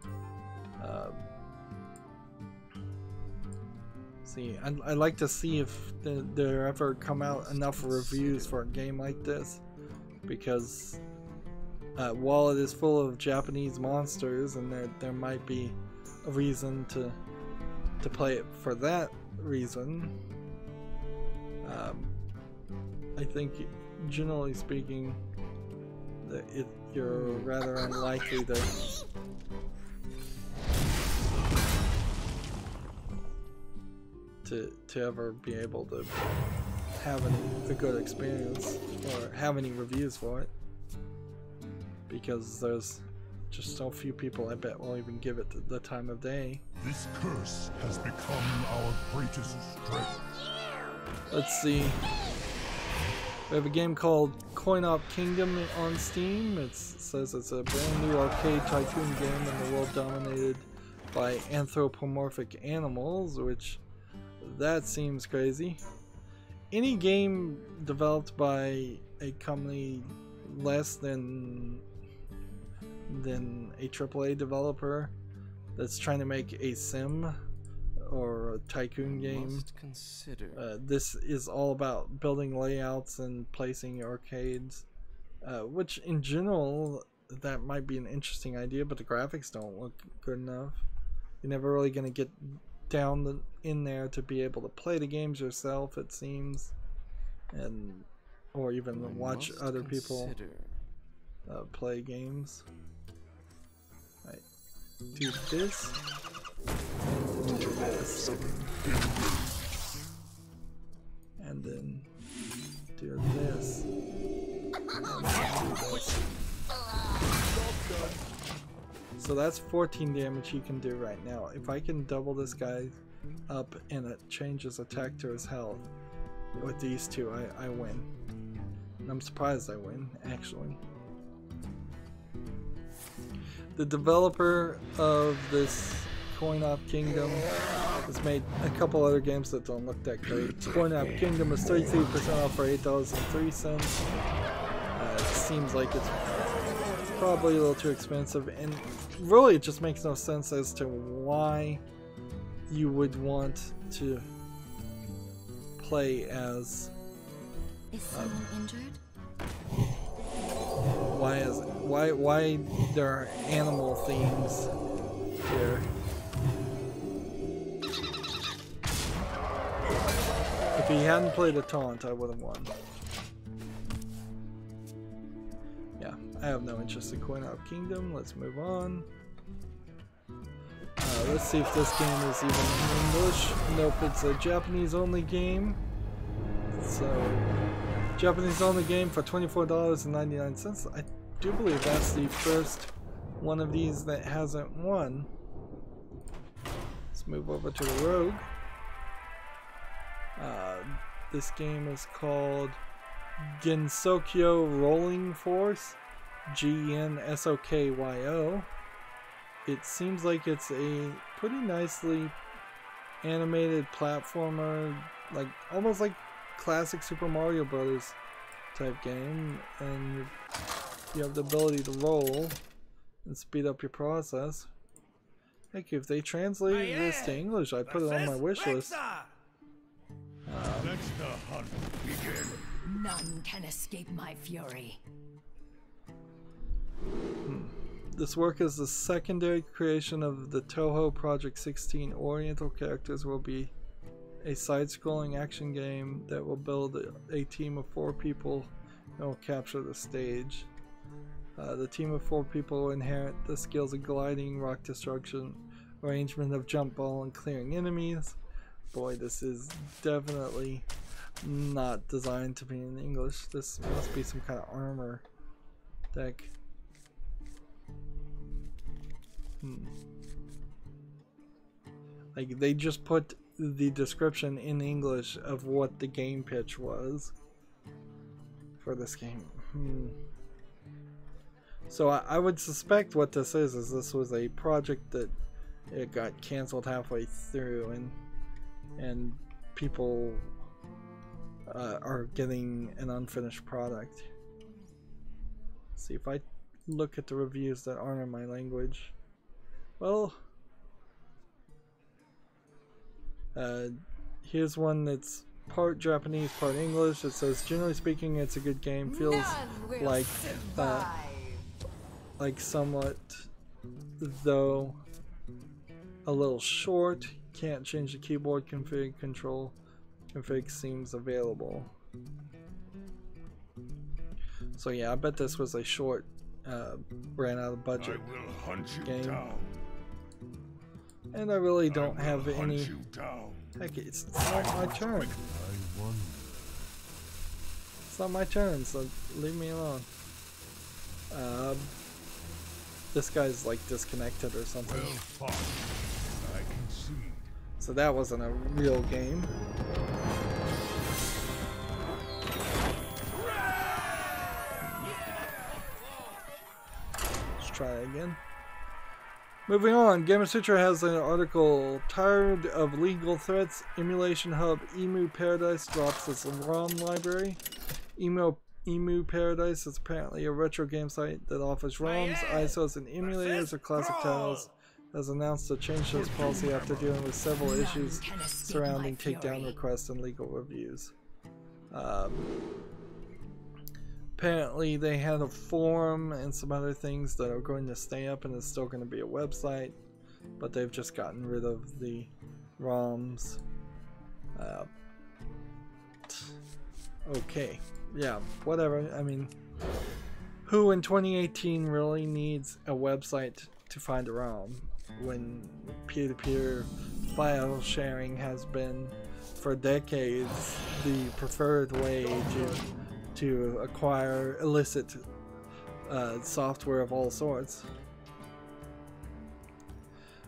See, I'd like to see if there ever come out enough reviews for a game like this, because while it is full of Japanese monsters and there might be a reason to play it for that reason, I think generally speaking that you're rather unlikely to ever be able to have a good experience or have any reviews for it, because there's just so few people I bet will even give it the time of day. This curse has become our greatest strength. Let's see. We have a game called Coin Op Kingdom on Steam. It says it's a brand new arcade tycoon game in the world dominated by anthropomorphic animals, which that seems crazy. Any game developed by a company less than a AAA developer that's trying to make a sim or a tycoon game. This is all about building layouts and placing arcades, which in general that might be an interesting idea, but the graphics don't look good enough. You're never really going to get down in there to be able to play the games yourself, it seems, and or even watch other people play games. Right. Do this. And do this. And then do this. And then do this. So that's 14 damage he can do right now. If I can double this guy up and it changes attack to his health, with these two, I win. And I'm surprised I win, actually. The developer of this Coin Op Kingdom has made a couple other games that don't look that great. Coin Op Kingdom is 33% off for $8.03. It seems like it's probably a little too expensive, and really it just makes no sense as to why you would want to play as Is someone injured? why there are animal themes here. If he hadn't played a taunt, I would have won. Yeah, I have no interest in Coin Op Kingdom. Let's move on. Let's see if this game is even in English. Nope, it's a Japanese only game. So, Japanese only game for $24.99. I do believe that's the first one of these that hasn't won. Let's move over to the Rogue. This game is called Gensokyo Rolling Force, Gensokyo. It seems like it's a pretty nicely animated platformer, like almost like classic Super Mario Brothers type game, and you have the ability to roll and speed up your process. Heck, if they translated this to English, I'd put it on my wish list. Let the hunt begin. None can escape my fury. This work is the secondary creation of the Toho Project 16. Oriental Characters will be a side-scrolling action game that will build a team of 4 people and will capture the stage. The team of 4 people will inherit the skills of gliding, rock destruction, arrangement of jump ball, and clearing enemies. Boy, this is definitely not designed to be in English. This must be some kind of armor deck. Like, they just put the description in English of what the game pitch was for this game. So I would suspect what this is this was a project that it got canceled halfway through, and people are getting an unfinished product. Let's see if I look at the reviews that aren't in my language. Well, here's one that's part Japanese, part English. It says, generally speaking, it's a good game. Feels like somewhat, though a little short. Can't change the keyboard config. Control config seems available. So yeah, I bet this was a short, ran out of budget game. And I really don't have any. Heck, it's not my turn. It's not my turn, so leave me alone. This guy's like disconnected or something. So that wasn't a real game. Let's try it again. Moving on, Gamer Sutra has an article, tired of legal threats, Emulation Hub Emu Paradise drops its ROM library. Emu Paradise is apparently a retro game site that offers ROMs, ISOs, and emulators of classic titles. Has announced a change to its policy after dealing with several issues surrounding takedown requests and legal reviews. Apparently they had a forum and some other things that are going to stay up, and it's still going to be a website, but they've just gotten rid of the ROMs. Okay, yeah, whatever. I mean, who in 2018 really needs a website to find a ROM when peer-to-peer file sharing has been for decades the preferred way to acquire illicit software of all sorts.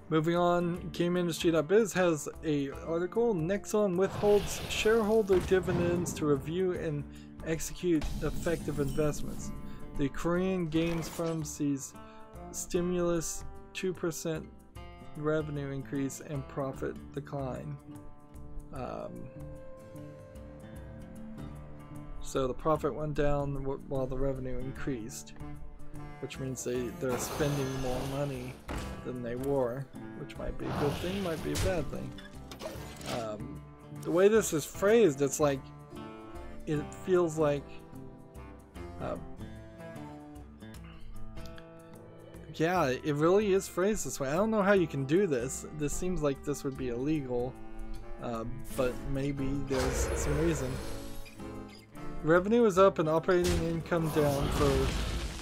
Moving on, GameIndustry.biz has a article, Nexon withholds shareholder dividends to review and execute effective investments. The Korean games firm sees stimulus 2% revenue increase and profit decline. So the profit went down while the revenue increased, which means they're spending more money than they were, which might be a good thing, might be a bad thing. The way this is phrased, it's like, it feels like yeah, it really is phrased this way. I don't know how you can do this. This seems like this would be illegal, but maybe there's some reason. Revenue is up and operating income down for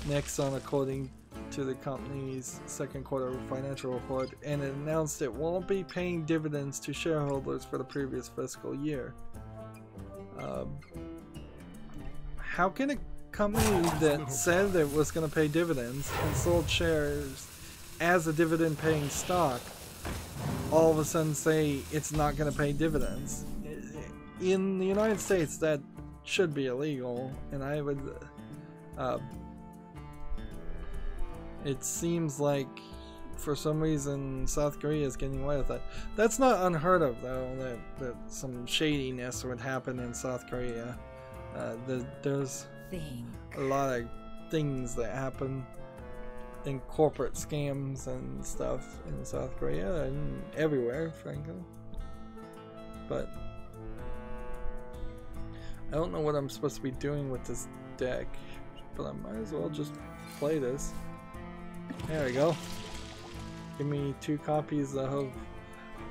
Nexon according to the company's second quarter financial report, and it announced it won't be paying dividends to shareholders for the previous fiscal year. How can a company that said it was going to pay dividends and sold shares as a dividend paying stock all of a sudden say it's not going to pay dividends? In the United States, that should be illegal, and I would it seems like for some reason South Korea is getting away with that. That's not unheard of, though, that some shadiness would happen in South Korea. There's a lot of things that happen in corporate scams and stuff in South Korea and everywhere, frankly. But I don't know what I'm supposed to be doing with this deck, but I might as well just play this. There we go. Give me 2 copies of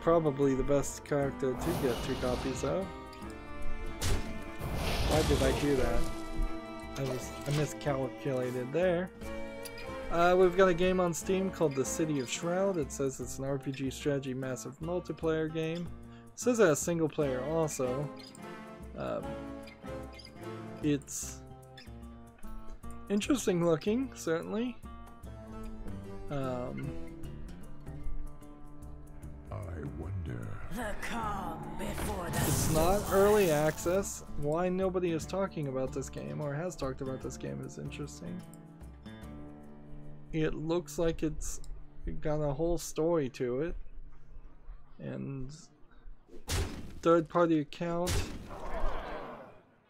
probably the best character to get 2 copies of. Why did I do that? I miscalculated there. We've got a game on Steam called The City of Shroud. It says it's an RPG strategy massive multiplayer game. It says it has single player also. It's interesting looking, certainly. I wonder. The calm before the It's not early access. Why nobody is talking about this game or has talked about this game is interesting. It looks like it's got a whole story to it. And third-party account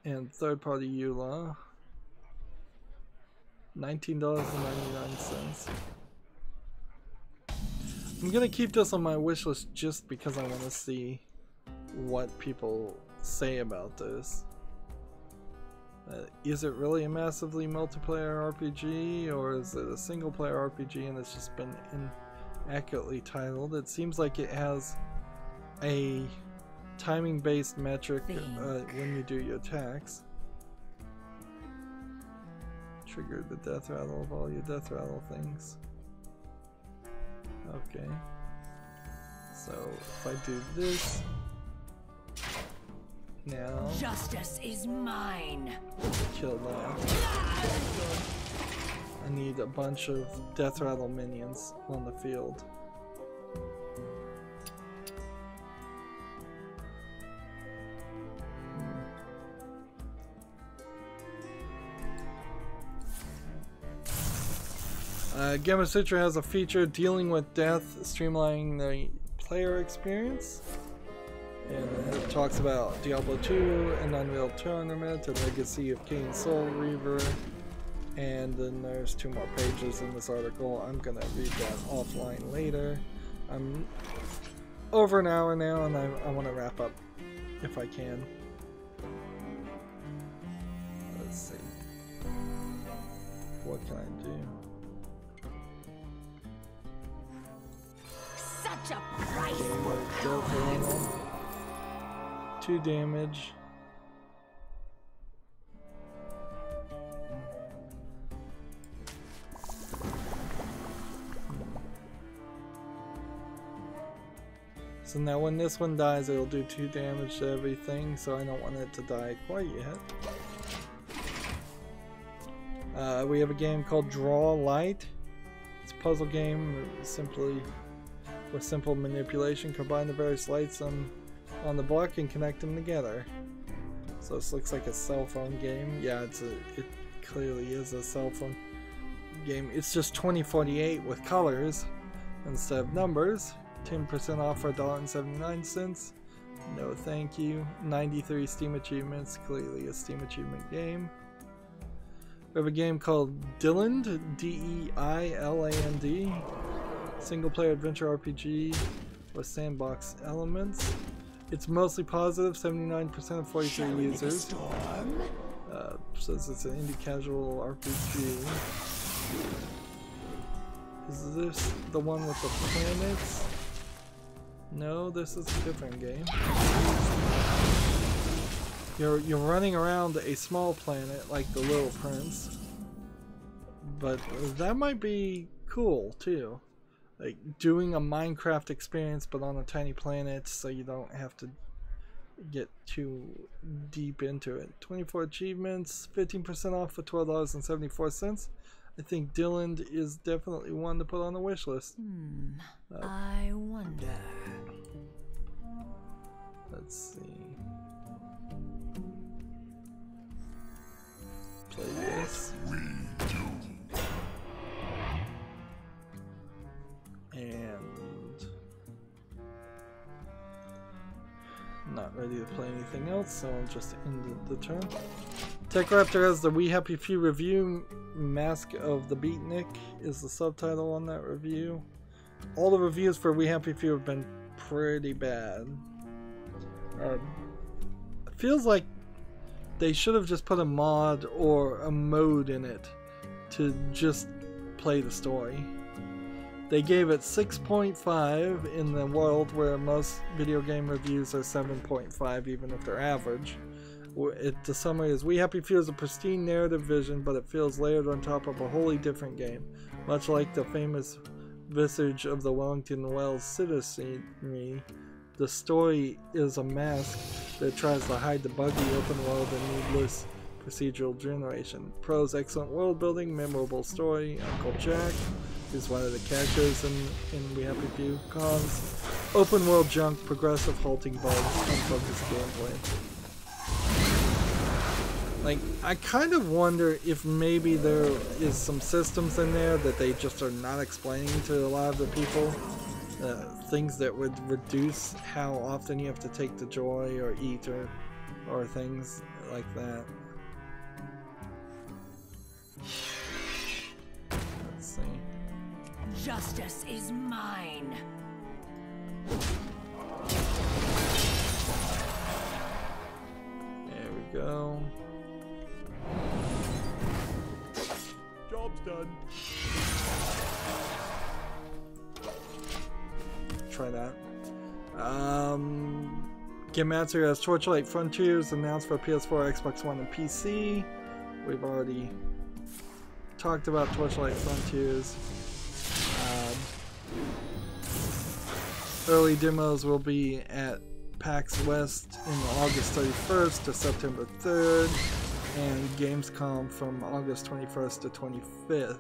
and third-party EULA. $19.99. I'm gonna keep this on my wish list just because I want to see what people say about this. Is it really a massively multiplayer RPG, or is it a single player RPG and it's just been inaccurately titled? It seems like it has a timing based metric when you do your attacks. Trigger the death rattle of all your death rattle things. Okay. So if I do this now, justice is mine. kill that. I need a bunch of death rattle minions on the field. Gamma Sutra has a feature dealing with death, streamlining the player experience. And it talks about Diablo 2, and Unreal Tournament, and Legacy of Kane's Soul Reaver. And then there's 2 more pages in this article. I'm gonna read that offline later. I'm over an hour now, and I want to wrap up if I can. Let's see. What can I do? Such a price for Death rattle. 2 damage. So now when this one dies, it'll do 2 damage to everything, so I don't want it to die quite yet. We have a game called Draw Light. It's a puzzle game with simple manipulation. Combine the various lights on the block and connect them together. So this looks like a cell phone game. Yeah, it clearly is a cell phone game. It's just $20.48 with colors instead of numbers. 10% off for $1.79. No thank you. 93 Steam achievements. Clearly a Steam achievement game. We have a game called Deiland, D-E-I-L-A-N-D. Single player adventure RPG with sandbox elements. It's mostly positive, 79% of 43 users. Says it's an indie casual RPG. Is this the one with the planets? No, this is a different game. You're running around a small planet like the Little Prince, but that might be cool too. Like doing a Minecraft experience but on a tiny planet, so you don't have to get too deep into it. 24 achievements, 15% off for $12.74. I think Deiland is definitely one to put on the wish list. I wonder. Let's see. Play this. And not ready to play anything else, so I'll just end the turn. Tech Raptor has the We Happy Few review. Mask of the Beatnik is the subtitle on that review. All the reviews for We Happy Few have been pretty bad. It feels like they should have just put a mod or a mode in it to just play the story. They gave it 6.5 in the world where most video game reviews are 7.5, even if they're average. The summary is, We Happy feels a pristine narrative vision, but it feels layered on top of a wholly different game. Much like the famous visage of the Wellington Wells citizenry, the story is a mask that tries to hide the buggy open world and needless procedural generation. Pros, excellent world building, memorable story. Uncle Jack is one of the characters in We Happy Few. Cons, open world junk, progressive halting bugs, unfocused gameplay. Like, I kind of wonder if maybe there is some systems in there that they just are not explaining to a lot of the people. Things that would reduce how often you have to take the joy or eat or things like that. Let's see. Justice is mine. There we go. Job's done. Try that. Gematsu has Torchlight Frontiers announced for PS4, Xbox One, and PC. We've already talked about Torchlight Frontiers. Early demos will be at PAX West in August 31st to September 3rd, and Gamescom from August 21st to 25th.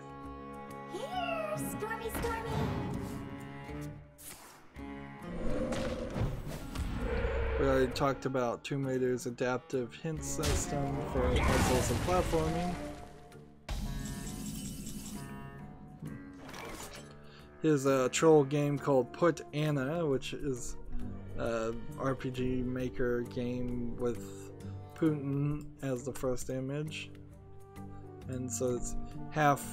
Here, Stormy, Stormy. We already talked about Tomb Raider's adaptive hint system for puzzles and platforming. Here's a troll game called Put Anna, which is a RPG maker game with Putin as the first image. And so it's half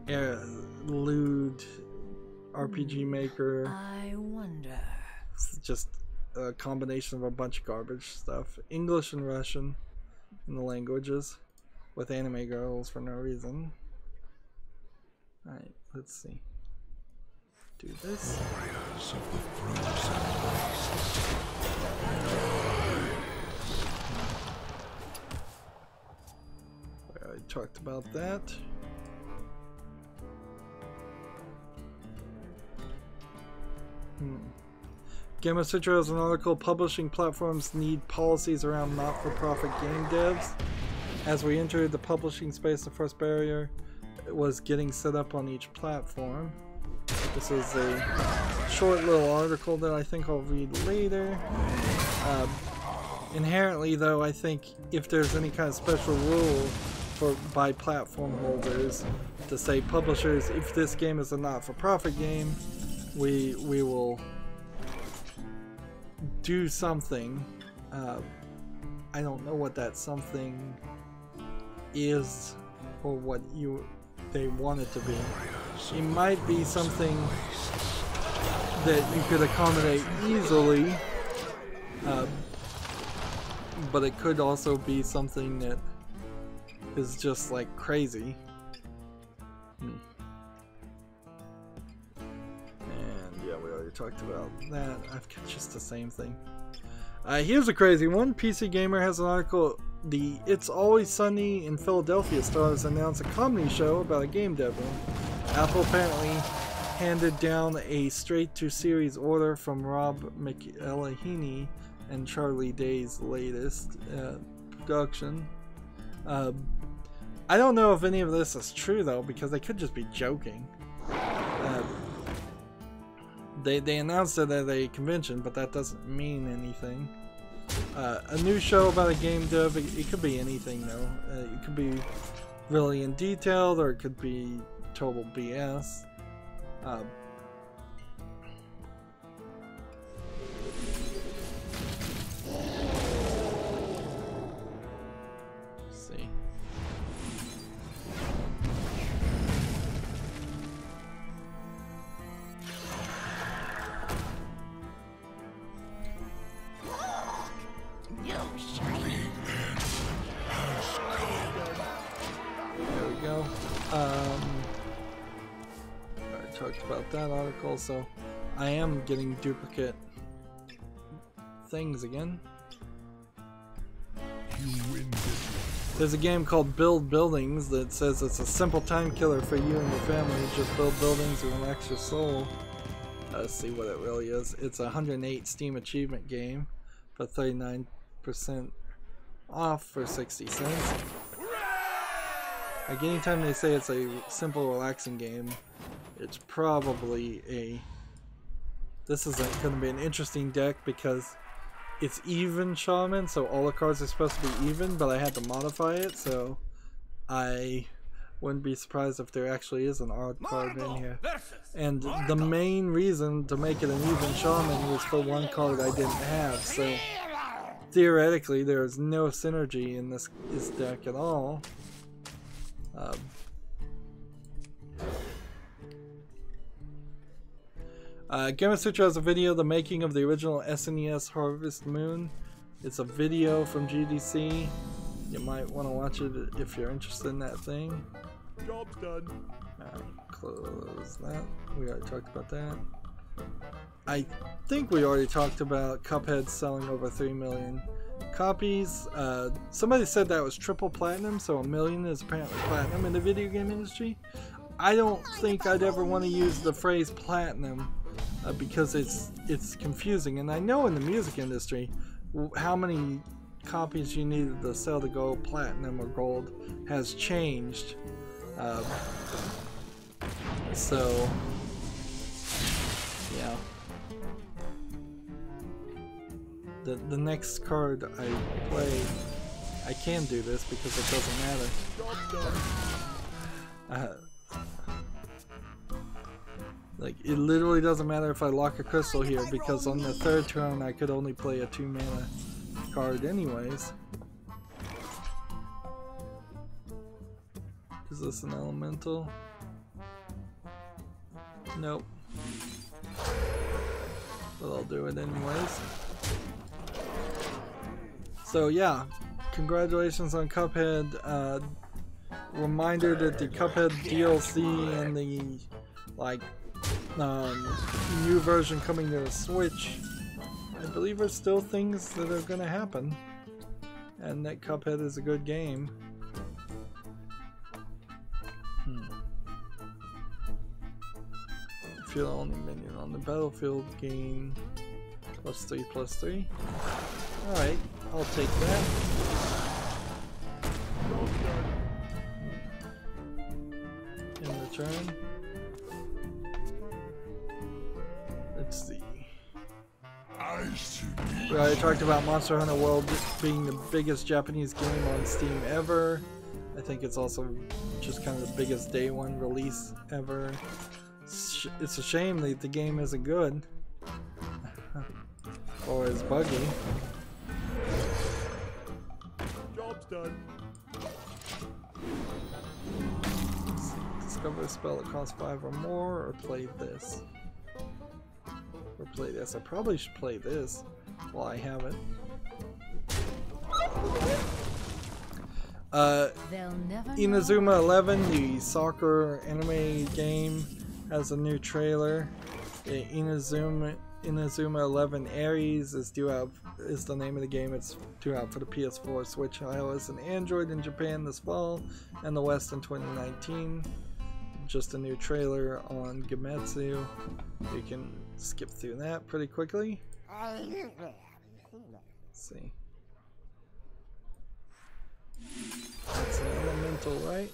lewd RPG maker. I wonder. It's just a combination of a bunch of garbage stuff. English and Russian in the languages with anime girls for no reason. Alright, let's see. Do this. Warriors of the frozen wastes. I already talked about that. Game of Citra has an article, Publishing Platforms Need Policies Around Not-for-Profit Game Devs. As we entered the publishing space, the first barrier was getting set up on each platform. This is a short little article that I think I'll read later. Inherently though, I think if there's any kind of special rule by platform holders to say, publishers, if this game is a not-for-profit game, we will do something. I don't know what that something is or what they want it to be. It might be something that you could accommodate easily, but it could also be something that is just like crazy. And yeah, we already talked about that. I've got just the same thing. Here's a crazy one. PC Gamer has an article. The It's Always Sunny in Philadelphia stars announced a comedy show about a game dev room. Apple apparently handed down a straight-to-series order from Rob McElhenney and Charlie Day's latest production. I don't know if any of this is true though, because they could just be joking. They announced it at a convention, but that doesn't mean anything. A new show about a game dev, it could be anything though. It could be really in detail, or it could be total BS. Let's see. There we go. talked about that article, so I am getting duplicate things again. You win this one. There's a game called Build Buildings that says it's a simple time killer for you and your family. Just build buildings and relax your soul. Let's see what it really is. It's a 108 Steam achievement game for 39% off for 60 cents. Like anytime they say it's a simple relaxing game, it's probably a... This is going to be an interesting deck because it's even shaman, so all the cards are supposed to be even, but I had to modify it, so I wouldn't be surprised if there actually is an odd card in here. And the main reason to make it an even shaman was for one card I didn't have, so theoretically there is no synergy in this deck at all. Gamma Sutra has a video, the making of the original SNES Harvest Moon. It's a video from GDC. You might want to watch it if you're interested in that thing. Job's done. Close that. We already talked about that. I think we already talked about Cuphead selling over 3 million copies. Somebody said that was triple platinum, so 1 million is apparently platinum in the video game industry. I don't think I'd ever want to use the phrase platinum because it's confusing, and I know in the music industry how many copies you needed to sell to go platinum or gold has changed. So yeah, the next card I play, I can do this because it doesn't matter. Like, it literally doesn't matter if I lock a crystal here because on the third turn I could only play a 2 mana card anyways. Is this an elemental? Nope. But I'll do it anyways. So yeah, congratulations on Cuphead. Reminder that the Cuphead DLC and the new version coming to the Switch, I believe are still things that are going to happen, and that Cuphead is a good game. If you're the only minion on the battlefield, gain +3/+3. Alright, I'll take that. In return, let's see. We already talked about Monster Hunter World being the biggest Japanese game on Steam ever. I think it's also just kind of the biggest day one release ever. It's a shame that the game isn't good. Or is buggy. Job's done. Let's see. Discover a spell that costs 5 or more, or play this. Or play this. I probably should play this while I have it. Inazuma 11, the soccer anime game, has a new trailer. Inazuma 11 Aries is due out. Is the name of the game. It's due out for the PS4, Switch, iOS, and Android in Japan this fall, and the West in 2019. Just a new trailer on Gematsu. You can skip through that pretty quickly. Let's see. That's an elemental, right?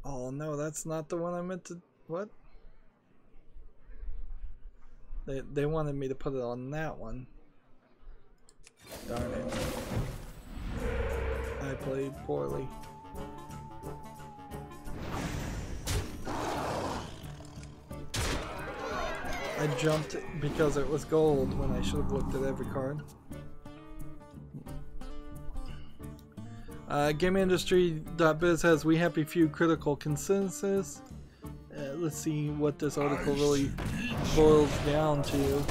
Oh no, that's not the one I meant to... What? They wanted me to put it on that one. Darn it. I played poorly. I jumped because it was gold when I should have looked at every card. GameIndustry.biz has We Happy Few critical consensus. Let's see what this article really boils down to.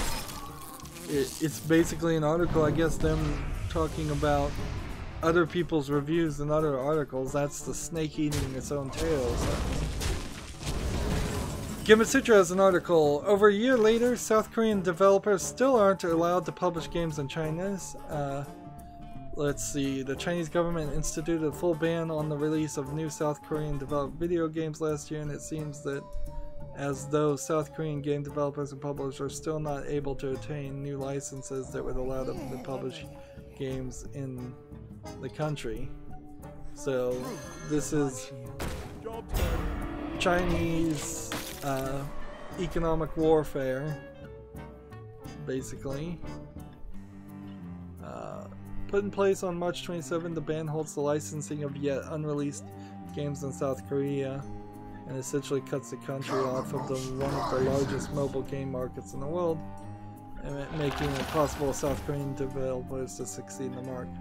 It's basically an article, I guess, them talking about other people's reviews and other articles. That's the snake eating its own tail. Gamasutra has an article. Over a year later, South Korean developers still aren't allowed to publish games in China. Let's see. The Chinese government instituted a full ban on the release of new South Korean developed video games last year, and it seems that as though South Korean game developers and publishers are still not able to obtain new licenses that would allow them to publish games in the country. So this is Chinese economic warfare, basically. Put in place on March 27, the ban holds the licensing of yet unreleased games in South Korea and essentially cuts the country off of one of the largest mobile game markets in the world, and making it possible for South Korean developers to succeed in the market.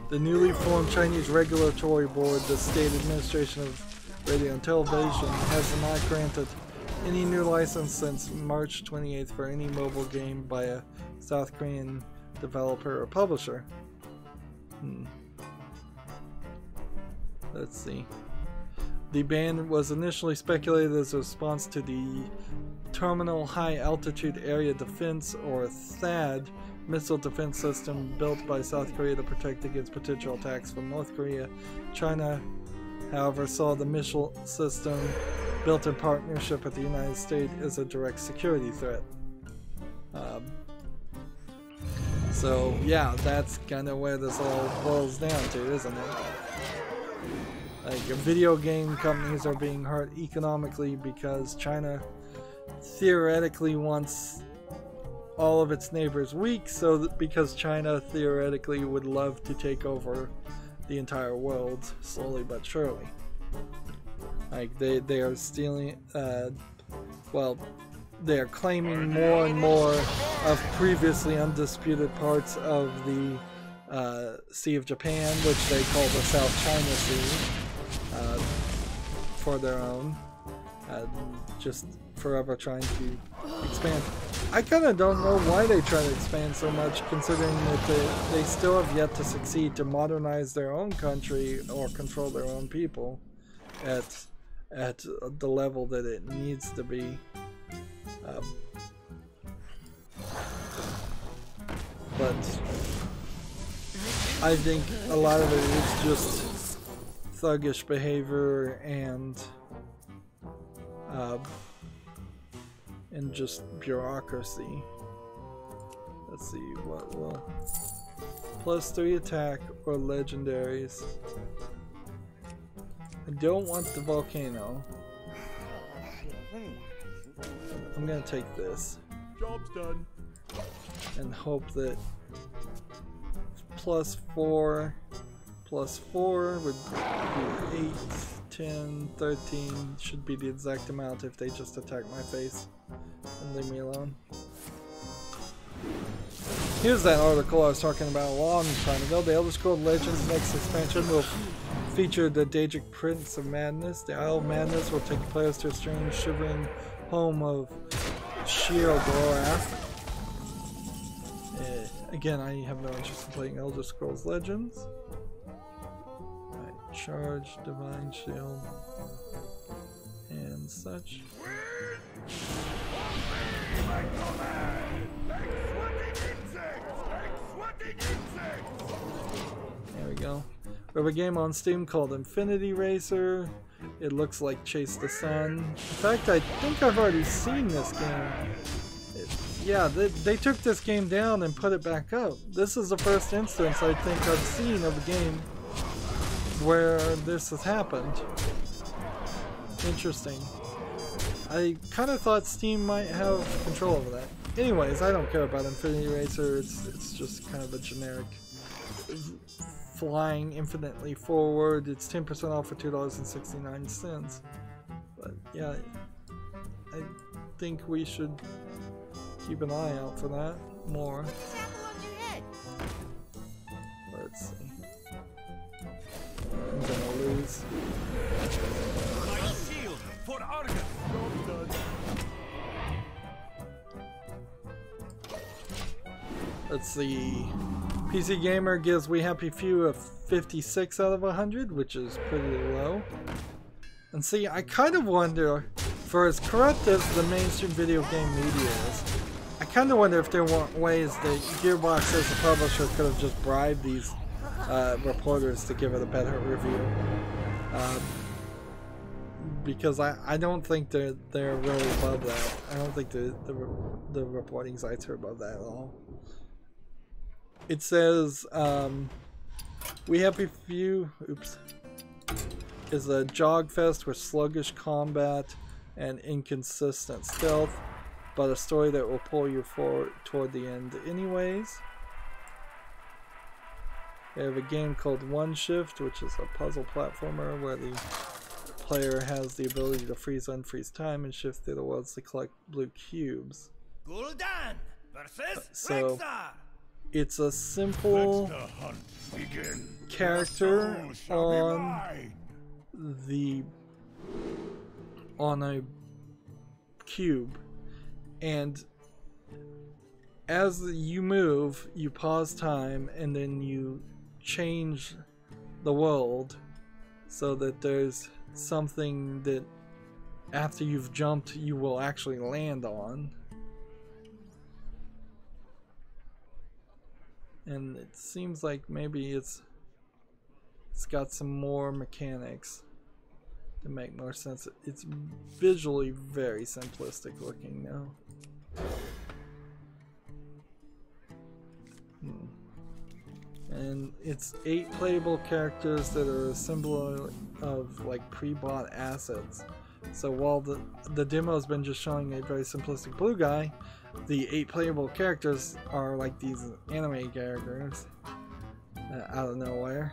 The newly formed Chinese Regulatory Board, the State Administration of Radio and Television, has not granted any new license since March 28th for any mobile game by a South Korean developer or publisher. Let's see. The ban was initially speculated as a response to the Terminal High Altitude Area Defense, or THAAD, missile defense system built by South Korea to protect against potential attacks from North Korea. China, however, saw the missile system, built in partnership with the United States, as a direct security threat. So yeah, that's kind of where this all boils down to, isn't it? Like, video game companies are being hurt economically because China theoretically wants all of its neighbors weak, so that because China theoretically would love to take over the entire world slowly but surely. Like, they are stealing, well, they are claiming more and more of previously undisputed parts of the Sea of Japan, which they call the South China Sea, for their own, just forever trying to expand. I kind of don't know why they try to expand so much, considering that they still have yet to succeed to modernize their own country or control their own people at the level that it needs to be. But I think a lot of it is just thuggish behavior and just bureaucracy. Let's see, what will +3 attack or legendaries. I don't want the volcano. I'm gonna take this. Job's done. And hope that +4 would be 8, 10, 13 should be the exact amount if they just attack my face and leave me alone. Here's that article I was talking about a long time ago. The Elder Scrolls Legends next expansion will feature the Daedric Prince of Madness. The Isle of Madness will take players to a strange, shivering home of Sheogorath. Again, I have no interest in playing Elder Scrolls Legends. Right, charge, divine shield, and such. There we go. We have a game on Steam called Infinity Racer. It looks like Chase the Sun. In fact, I think I've already seen this game. Yeah, they took this game down and put it back up. This is the first instance I think I've seen of a game where this has happened. Interesting. I kind of thought Steam might have control over that. Anyways, I don't care about Infinity Racer. It's just kind of a generic flying infinitely forward. It's 10% off for $2.69. But yeah, I think we should keep an eye out for that more. Let's see. I'm gonna lose. Let's see. PC Gamer gives We Happy Few a 56 out of 100, which is pretty low. And see, I kind of wonder, for as corrupt as the mainstream video game media is, I kind of wonder if there weren't ways that Gearbox as a publisher could have just bribed these reporters to give it a better review. Because I don't think they're really above that. I don't think the reporting sites are above that at all. It says, We Happy Few, is a jog fest with sluggish combat and inconsistent stealth, but a story that will pull you forward toward the end anyways. They have a game called One Shift, which is a puzzle platformer where the player has the ability to freeze unfreeze time and shift through the worlds to collect blue cubes. Gul'dan versus So Rexar. it's a simple character on a cube, and as you move, you pause time and then you change the world so that there's something that after you've jumped you will actually land on. And it seems like maybe it's got some more mechanics to make more sense. It's visually very simplistic looking now. And it's 8 playable characters that are a symbol of like pre-bought assets. So while the demo's been just showing a very simplistic blue guy, the 8 playable characters are like these anime characters out of nowhere.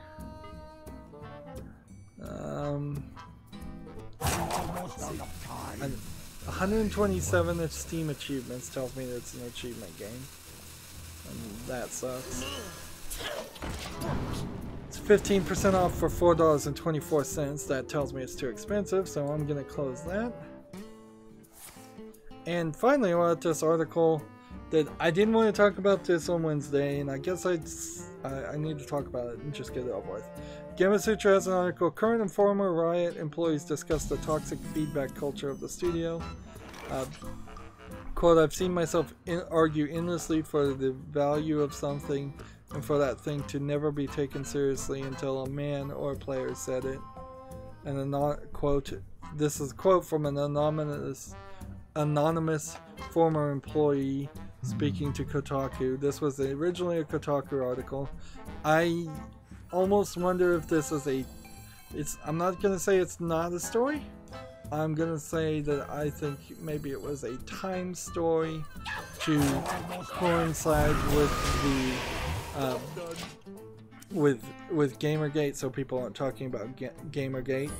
127 Steam achievements tells me that it's an achievement game, and that sucks. It's 15% off for $4.24. That tells me it's too expensive, so I'm gonna close that. And finally, I want this article that I didn't want to talk about this on Wednesday, and I guess I need to talk about it and just get it over with. Gamasutra has an article. Current and former Riot employees discuss the toxic feedback culture of the studio. Quote, I've seen myself argue endlessly for the value of something and for that thing to never be taken seriously until a man or a player said it. And quote, this is a quote from an anonymous former employee speaking to Kotaku. This was originally a Kotaku article. I almost wonder if this is I'm not going to say it's not a story. I'm going to say that I think maybe it was a time story to coincide with with Gamergate, so people aren't talking about Gamergate,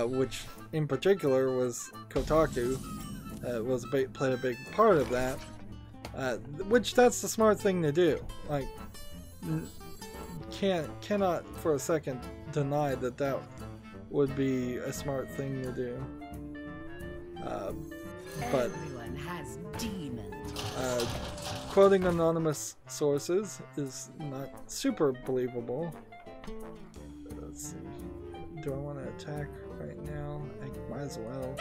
which in particular was Kotaku. Played a big part of that, which that's the smart thing to do. Like, cannot for a second deny that would be a smart thing to do. But everyone has demons. Quoting anonymous sources is not super believable. Let's see. Do I want to attack right now? I might as well.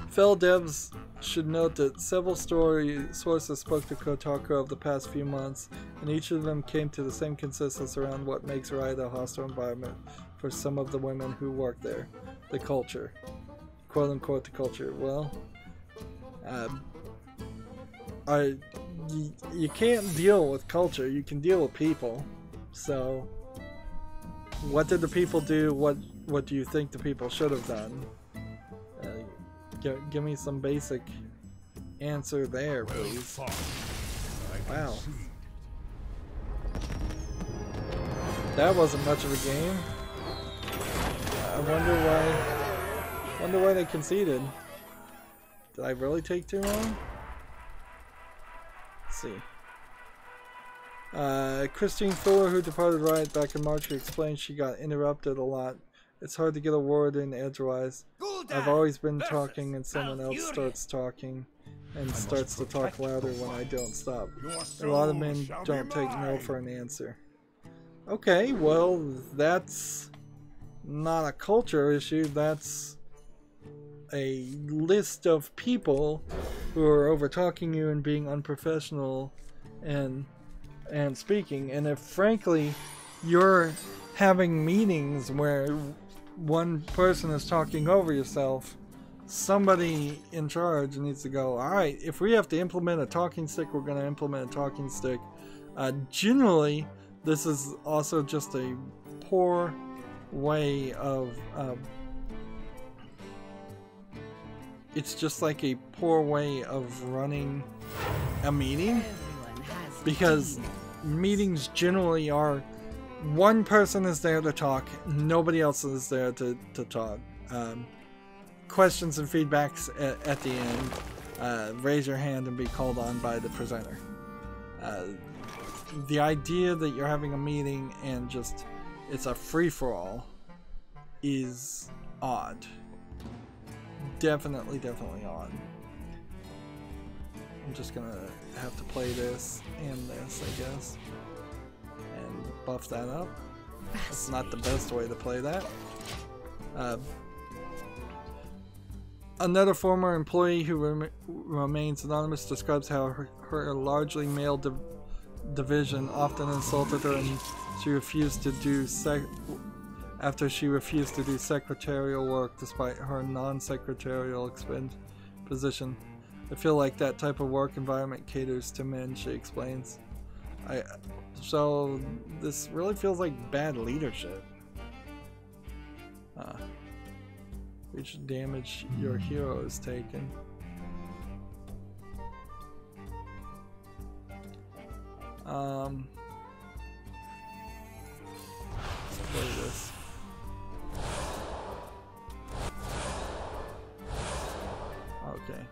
Fellow devs should note that several sources spoke to Kotaku over the past few months, and each of them came to the same consensus around what makes Rydo a hostile environment for some of the women who work there. The culture. Quote unquote the culture. Well, you can't deal with culture, you can deal with people. So, what did the people do? What do you think the people should have done? Give me some basic answer there, please. Wow. That wasn't much of a game. I wonder why they conceded. Did I really take too long? Let's see. Christine Fuller, who departed Riot back in March, explained she got interrupted a lot. It's hard to get a word in edgewise. I've always been talking and someone else starts talking and starts to talk louder when I don't stop. A lot of men don't take no for an answer. Okay, well, that's not a culture issue. That's a list of people who are over talking you and being unprofessional and speaking. And if frankly you're having meetings where one person is talking over yourself, somebody in charge needs to go, alright, if we have to implement a talking stick, we're going to implement a talking stick. Generally, this is also just a poor way of it's just like a poor way of running a meeting, because meetings generally are one person is there to talk, nobody else is there to talk. Questions and feedbacks at the end, raise your hand and be called on by the presenter. The idea that you're having a meeting and just it's a free-for-all is odd. Definitely odd. I'm just gonna have to play this and this, I guess, and buff that up. It's not the best way to play that. Another former employee who remains anonymous describes how her largely male division often insulted her, and she refused to do after she refused to do secretarial work despite her non-secretarial position. I feel like that type of work environment caters to men, she explains. So this really feels like bad leadership. Which damage your hero is taken. Let's play this. Okay.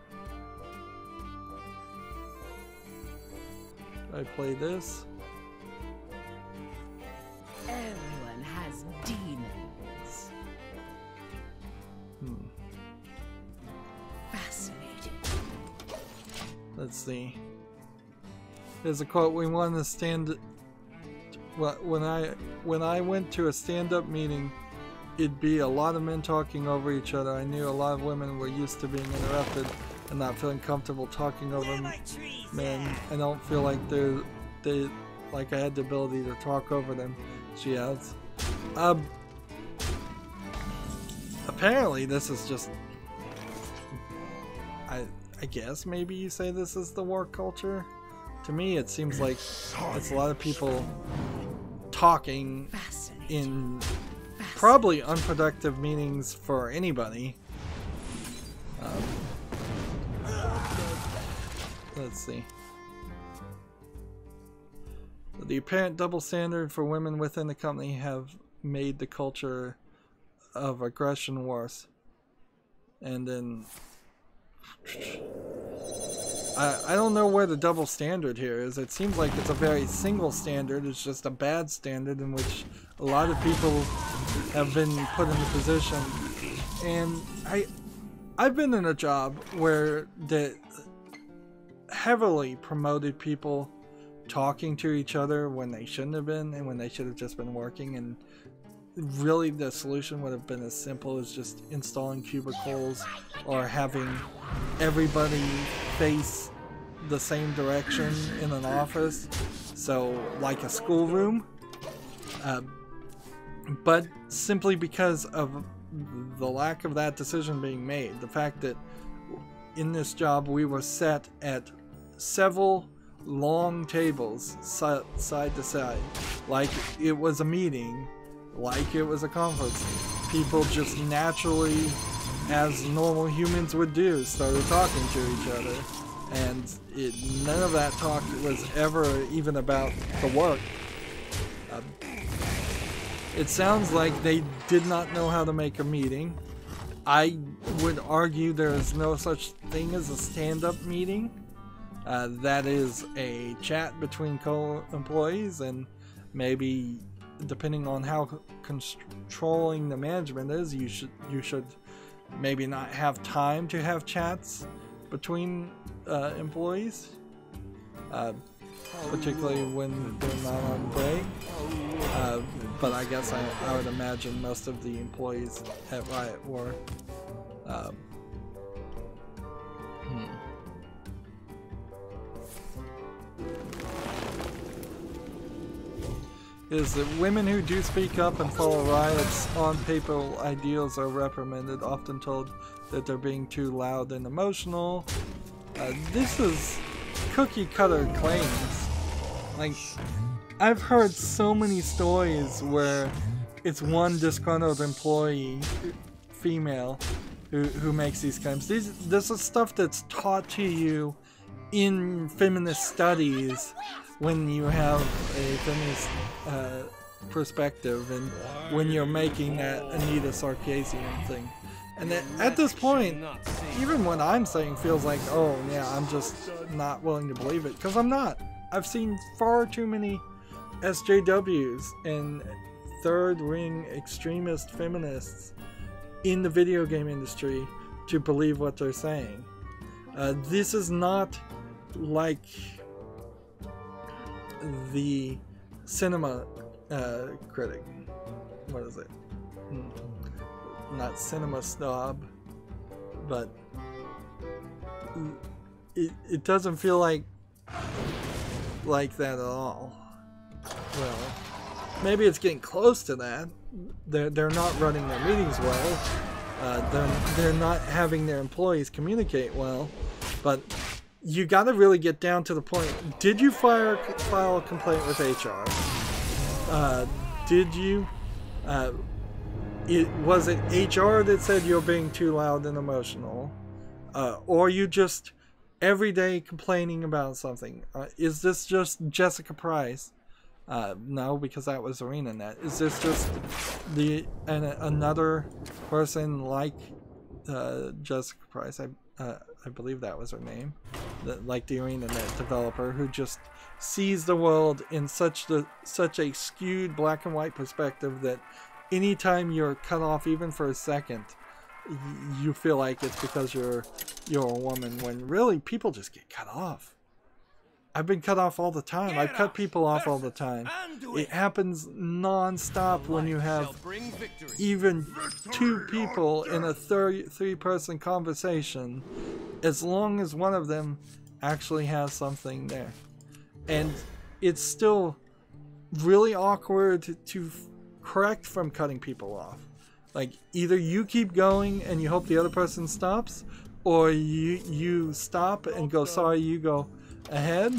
I play this. Everyone has demons. Fascinating. Let's see. There's a quote: "We want to stand." When I went to a stand-up meeting, it'd be a lot of men talking over each other. I knew a lot of women were used to being interrupted and not feeling comfortable talking over men. I don't feel like like I had the ability to talk over them, she adds. Apparently this is just, I guess maybe you say this is the work culture. To me it seems like it's a lot of people talking in probably unproductive meetings for anybody. Let's see. The apparent double standard for women within the company have made the culture of aggression worse. And then I don't know where the double standard here is. It seems like it's a very single standard. It's just a bad standard in which a lot of people have been put in the position. And I've been in a job where that heavily promoted people talking to each other when they shouldn't have been and when they should have just been working, and really the solution would have been as simple as just installing cubicles or having everybody face the same direction in an office, so like a schoolroom. But simply because of the lack of that decision being made, the fact that in this job we were set at several long tables side to side, like it was a meeting, like it was a conference, people just naturally, as normal humans would do, started talking to each other, and none of that talk was ever even about the work. It sounds like they did not know how to make a meeting. I would argue there is no such thing as a stand-up meeting. That is a chat between co-employees, and maybe depending on how controlling the management is, you should maybe not have time to have chats between employees. particularly when they're not on break. But I guess I would imagine most of the employees at Riot were. Is that women who do speak up and follow Riot's on-paper ideals are reprimanded, often told that they're being too loud and emotional. This is cookie-cutter claims. Like, I've heard so many stories where it's one disgruntled employee, female, who makes these claims. This is stuff that's taught to you in feminist studies when you have a feminist perspective and when you're making that Anita Sarkeesian thing. And at this point, even what I'm saying feels like, oh yeah, I'm just not willing to believe it, because I'm not. I've seen far too many SJWs and third-ring extremist feminists in the video game industry to believe what they're saying. This is not like the cinema critic. What is it? Not cinema snob, but it doesn't feel like that at all. Well, maybe it's getting close to that. They're not running their meetings well. They're not having their employees communicate well. But you got to really get down to the point. Did you file a complaint with HR? Did you? Was it HR that said you're being too loud and emotional? Or you just every day complaining about something? Is this just Jessica Price? No, because that was ArenaNet. Is this just another person like Jessica Price? I believe that was her name. Like the ArenaNet developer who just sees the world in such a skewed black and white perspective that anytime you're cut off even for a second, you feel like it's because you're a woman, when really people just get cut off. I've been cut off all the time. I cut people off all the time. It happens non-stop when you have even two people in a three-person conversation, as long as one of them actually has something there. And it's still really awkward to correct from cutting people off. Like, either you keep going and you hope the other person stops, or you stop and go, sorry, you go ahead.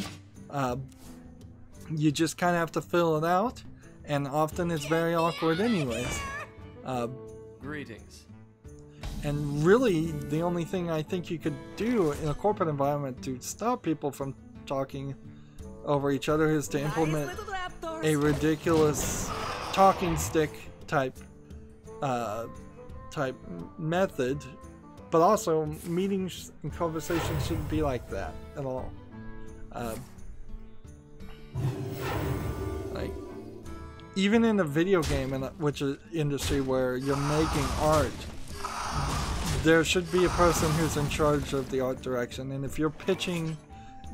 You just kind of have to fill it out, and often it's very awkward anyways. Greetings. And really, the only thing I think you could do in a corporate environment to stop people from talking over each other is to implement a ridiculous talking stick type method. But also, meetings and conversations shouldn't be like that at all. Like, even in a video game industry where you're making art, there should be a person who's in charge of the art direction, and if you're pitching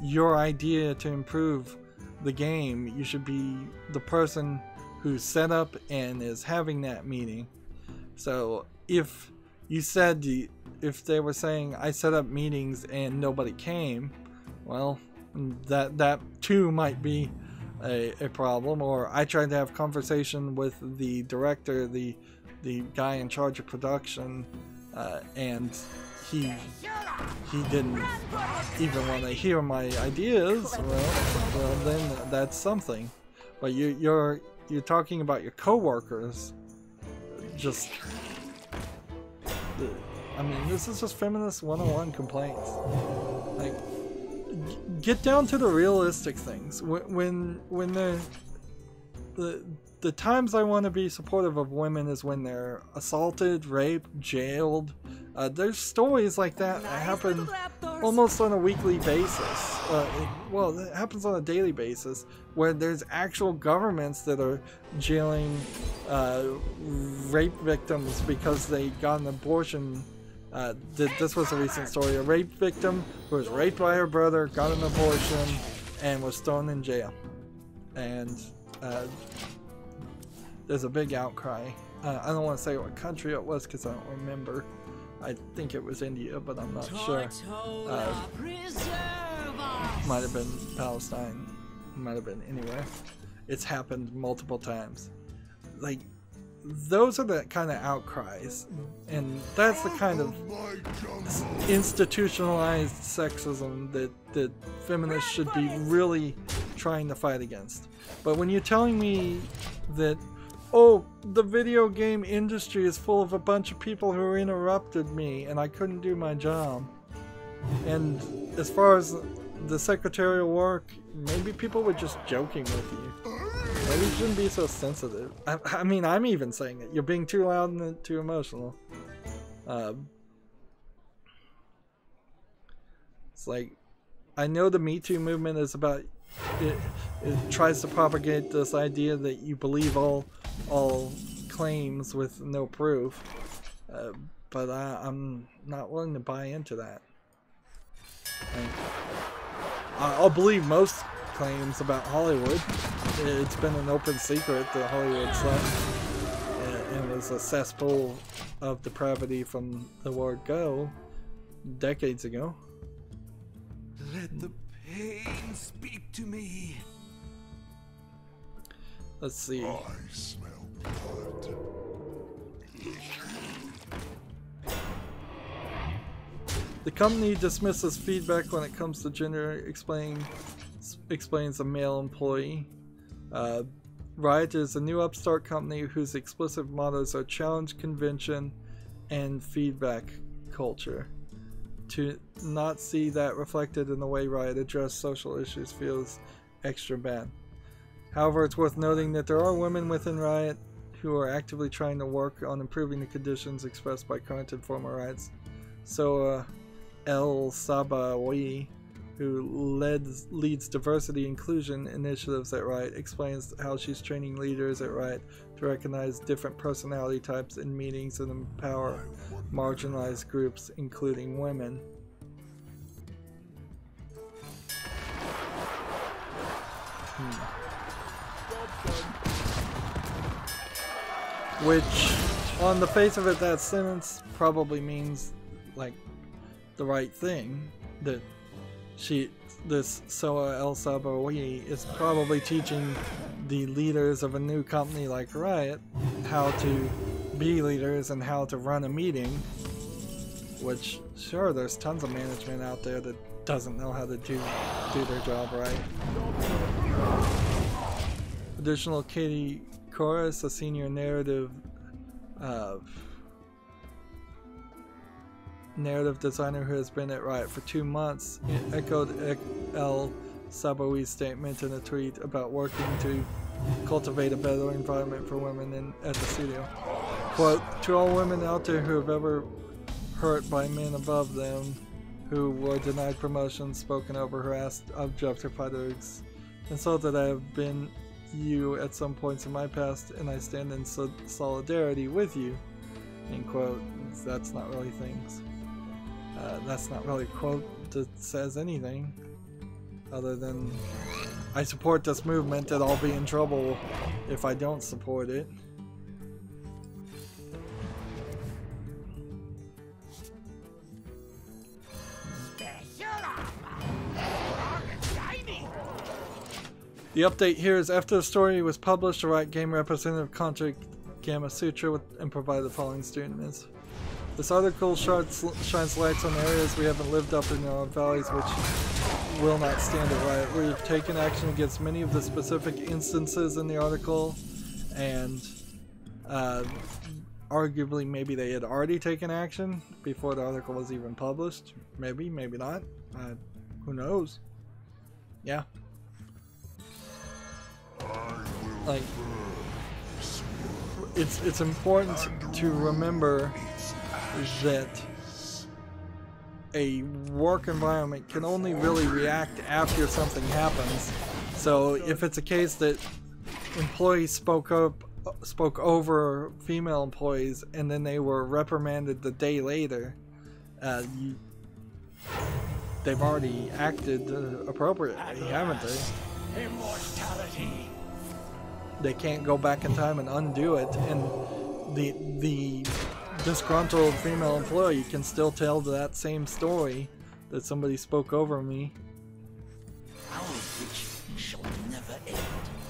your idea to improve the game, you should be the person who's set up and is having that meeting. So if they were saying, I set up meetings and nobody came, well, that too might be a problem. Or I tried to have conversation with the director, the guy in charge of production, and he didn't even want to hear my ideas. Well, then that's something. But you're talking about your coworkers. Just, I mean, this is just feminist 101 complaints. Like, get down to the realistic things. When the times I want to be supportive of women is when they're assaulted, raped, jailed. There's stories like that happen almost on a weekly basis. Well, it happens on a daily basis, where there's actual governments that are jailing rape victims because they got an abortion. This was a recent story. A rape victim who was raped by her brother, got an abortion, and was thrown in jail. And there's a big outcry. I don't want to say what country it was because I don't remember. I think it was India, but I'm not sure. Might have been Palestine. Might have been anywhere. It's happened multiple times. Like, those are the kind of outcries, and that's the kind of institutionalized sexism that feminists should be really trying to fight against. But when you're telling me that, oh, the video game industry is full of a bunch of people who interrupted me and I couldn't do my job, and as far as the secretarial work, maybe people were just joking with you. Maybe you shouldn't be so sensitive. I mean, I'm even saying it. You're being too loud and too emotional. It's like, I know the Me Too movement is about, it tries to propagate this idea that you believe all claims with no proof. But I'm not willing to buy into that. I'll believe most claims about Hollywood. It's been an open secret that Hollywood slept and was a cesspool of depravity from the word go decades ago. Let the pain speak to me. Let's see. I smell blood. The company dismisses feedback when it comes to gender, explains a male employee. Riot is a new upstart company whose explicit mottos are challenge, convention, and feedback culture. To not see that reflected in the way Riot addressed social issues feels extra bad. However, it's worth noting that there are women within Riot who are actively trying to work on improving the conditions expressed by current and former Riots. So, El Sabawi, who leads diversity inclusion initiatives at Riot, explains how she's training leaders at Riot to recognize different personality types in meetings and empower marginalized groups, including women. Which, on the face of it, that sentence probably means, like, the right thing. That this Soa El Sabawi is probably teaching the leaders of a new company like Riot how to be leaders and how to run a meeting. Which, sure, there's tons of management out there that doesn't know how to do their job right. Additional Katie Chorus, a senior narrative designer who has been at Riot for 2 months, echoed El Sabawi's statement in a tweet about working to cultivate a better environment for women at the studio. Quote, "To all women out there who have ever hurt by men above them, who were denied promotions, spoken over, harassed, objectified, or insulted, I have been you at some points in my past, and I stand in solidarity with you." End quote. That's not really things. That's not really a quote that says anything other than I support this movement and I'll be in trouble if I don't support it. The update here is after the story was published, a Riot Game representative contacted Gamma Sutra and provided the following statements. This article shines lights on areas we haven't lived up in our values which will not stand at Riot. We have taken action against many of the specific instances in the article, and arguably maybe they had already taken action before the article was even published. Maybe, maybe not. Who knows? Yeah. Like, it's important to remember that a work environment can only really react after something happens. So if it's a case that employees spoke over female employees and then they were reprimanded the day later, they've already acted appropriately, haven't they? Immortality. They can't go back in time and undo it, and the disgruntled female employee can still tell that same story that somebody spoke over me. Our witch shall never end.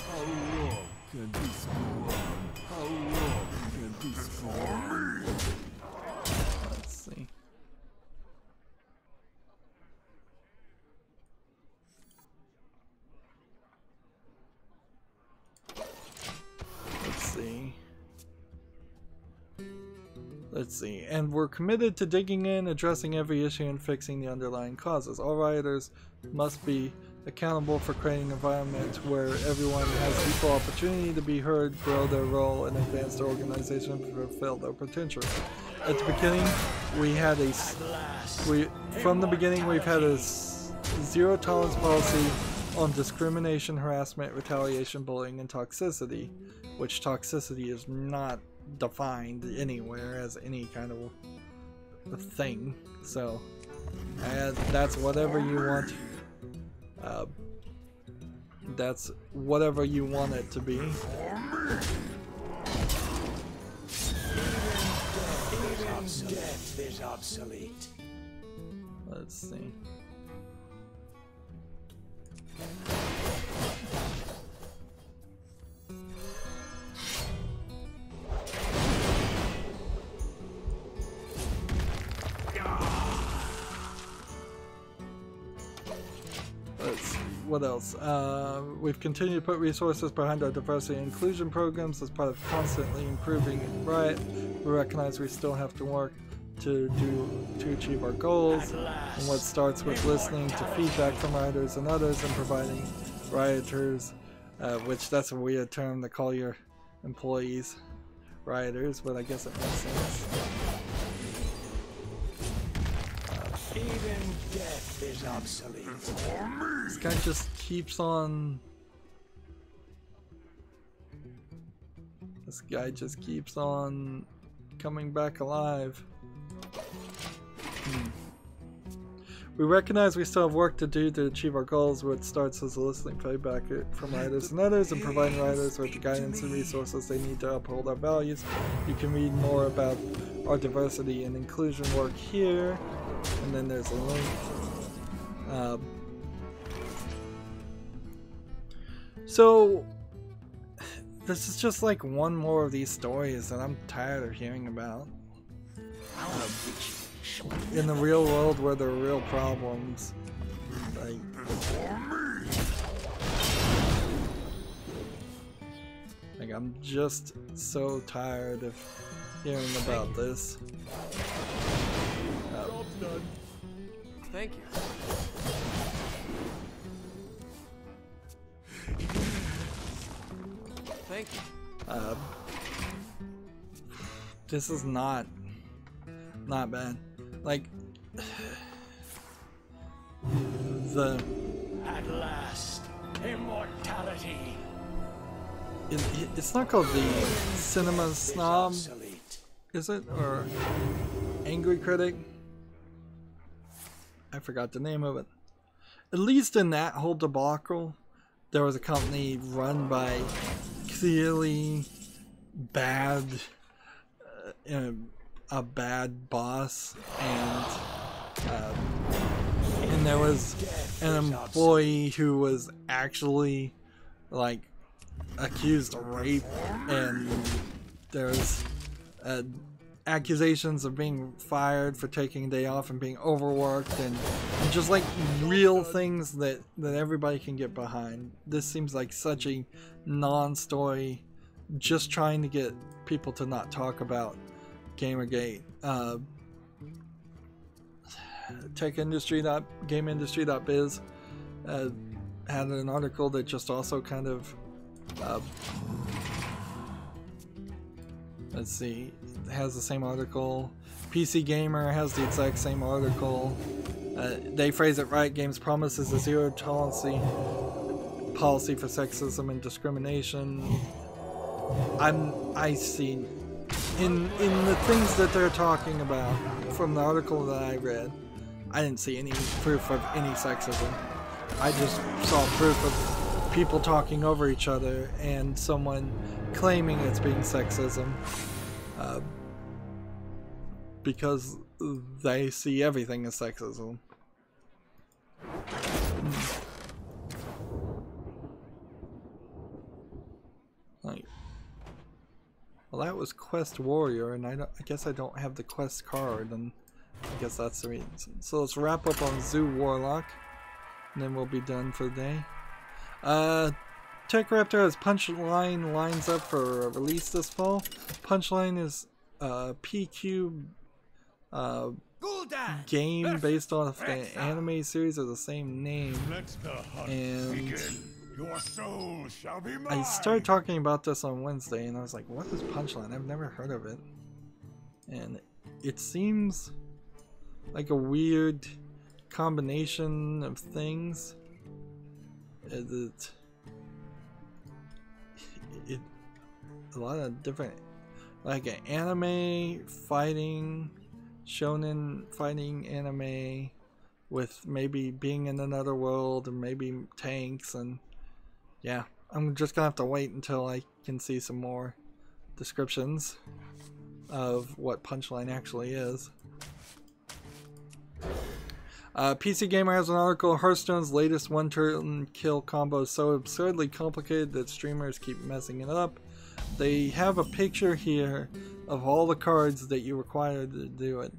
How long can this go on? How long can this go on? Let's see. Let's see. And we're committed to digging in, addressing every issue, and fixing the underlying causes. All rioters must be accountable for creating an environment where everyone has equal opportunity to be heard, grow their role, and advance their organization and fulfill their potential. At the beginning, we had from the beginning, we've had a zero tolerance policy on discrimination, harassment, retaliation, bullying, and toxicity, which toxicity is not defined anywhere as any kind of a thing. So that's whatever you want. That's whatever you want it to be. Even death is obsolete. Let's see. What else? We've continued to put resources behind our diversity and inclusion programs as part of constantly improving Riot. We recognize we still have to work to achieve our goals, and what starts with listening to feedback from rioters and others and providing rioters, which that's a weird term to call your employees rioters, but I guess it makes sense. Even death is obsolete. This guy just keeps on. This guy just keeps on coming back alive. We recognize we still have work to do to achieve our goals, which starts as listening feedback from writers and others and providing writers with the guidance and resources they need to uphold our values. You can read more about our diversity and inclusion work here, and then there's a link. So this is just like one more of these stories that I'm tired of hearing about. In the real world where there are real problems, like I'm just so tired of hearing about this. Thank you. Thank you. This is not bad. Like At last, immortality. It's not called the Cinema Snob, is it? Or Angry Critic? I forgot the name of it. At least in that whole debacle, there was a company run by clearly bad, a bad boss, and there was an employee who was actually like accused of rape, and there's accusations of being fired for taking a day off and being overworked, and just like real things that everybody can get behind. This seems like such a non-story, just trying to get people to not talk about Gamergate. GameIndustry.biz had an article that just also kind of let's see, it has the same article. PC Gamer has the exact same article. They phrase it right. Games promises a zero tolerance policy for sexism and discrimination. I see in the things that they're talking about from the article that I read, I didn't see any proof of any sexism. I just saw proof of people talking over each other and someone claiming it's being sexism because they see everything as sexism. Like, well, that was Quest Warrior, and I guess I don't have the Quest card, and I guess that's the reason. So let's wrap up on Zoo Warlock, and then we'll be done for the day. Tech Raptor has Punchline lines up for a release this fall. Punchline is a PQ game based off the anime series of the same name, and Your soul shall be mine. I started talking about this on Wednesday, and I was like, what is Punchline? I've never heard of it. And it seems like a weird combination of things. A lot of different, like an anime fighting, shonen fighting anime with maybe being in another world and maybe tanks, and yeah, I'm just gonna have to wait until I can see some more descriptions of what Punchline actually is. PC Gamer has an article, Hearthstone's latest one-turn kill combo is so absurdly complicated that streamers keep messing it up. They have a picture here of all the cards that you require to do it.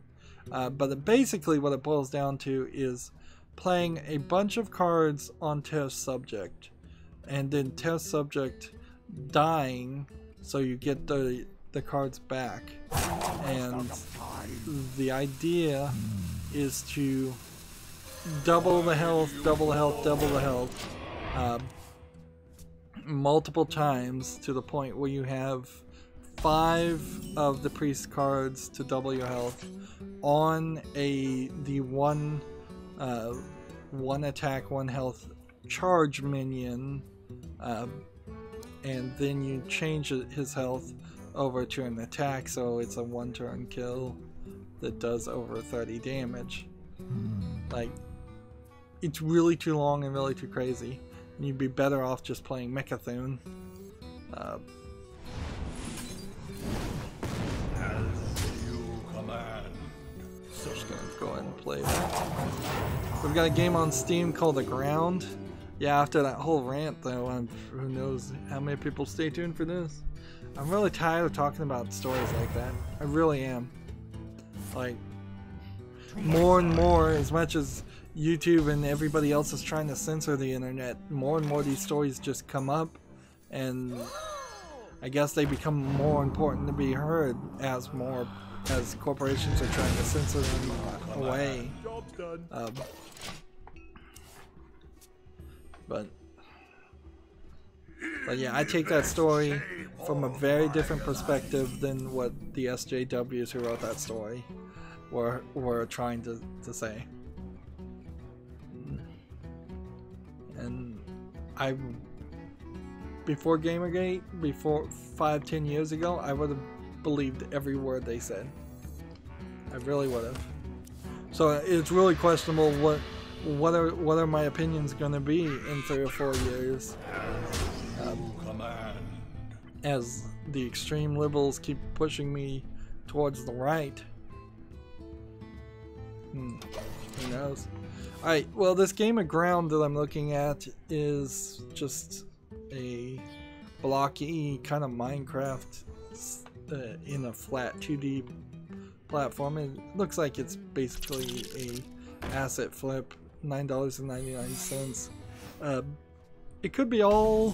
But basically what it boils down to is playing a bunch of cards on test subject, and then test subject dying so you get the cards back. And the idea is to double the health, double the health, double the health multiple times to the point where you have 5 of the priest cards to double your health on the one attack, one health charge minion, and then you change his health over to an attack, so it's a one-turn kill that does over 30 damage. Like, it's really too long and really too crazy. You'd be better off just playing Mechathune. As you command. So just gonna go ahead and play that. We've got a game on Steam called The Ground. Yeah, after that whole rant though, who knows how many people stay tuned for this. I'm really tired of talking about stories like that. I really am. Like, more and more, as much as YouTube and everybody else is trying to censor the internet, more and more these stories just come up, and I guess they become more important to be heard as corporations are trying to censor them away. But yeah, I take that story from a very different perspective than what the SJWs who wrote that story were trying to say. And before Gamergate, before 5-10 years ago, I would have believed every word they said. I really would have. So it's really questionable what are my opinions going to be in 3 or 4 years, as the extreme liberals keep pushing me towards the right. Who knows? Alright, well, this game of Ground that I'm looking at is just a blocky kind of Minecraft in a flat 2D platform. It looks like it's basically a asset flip, $9.99. It could be all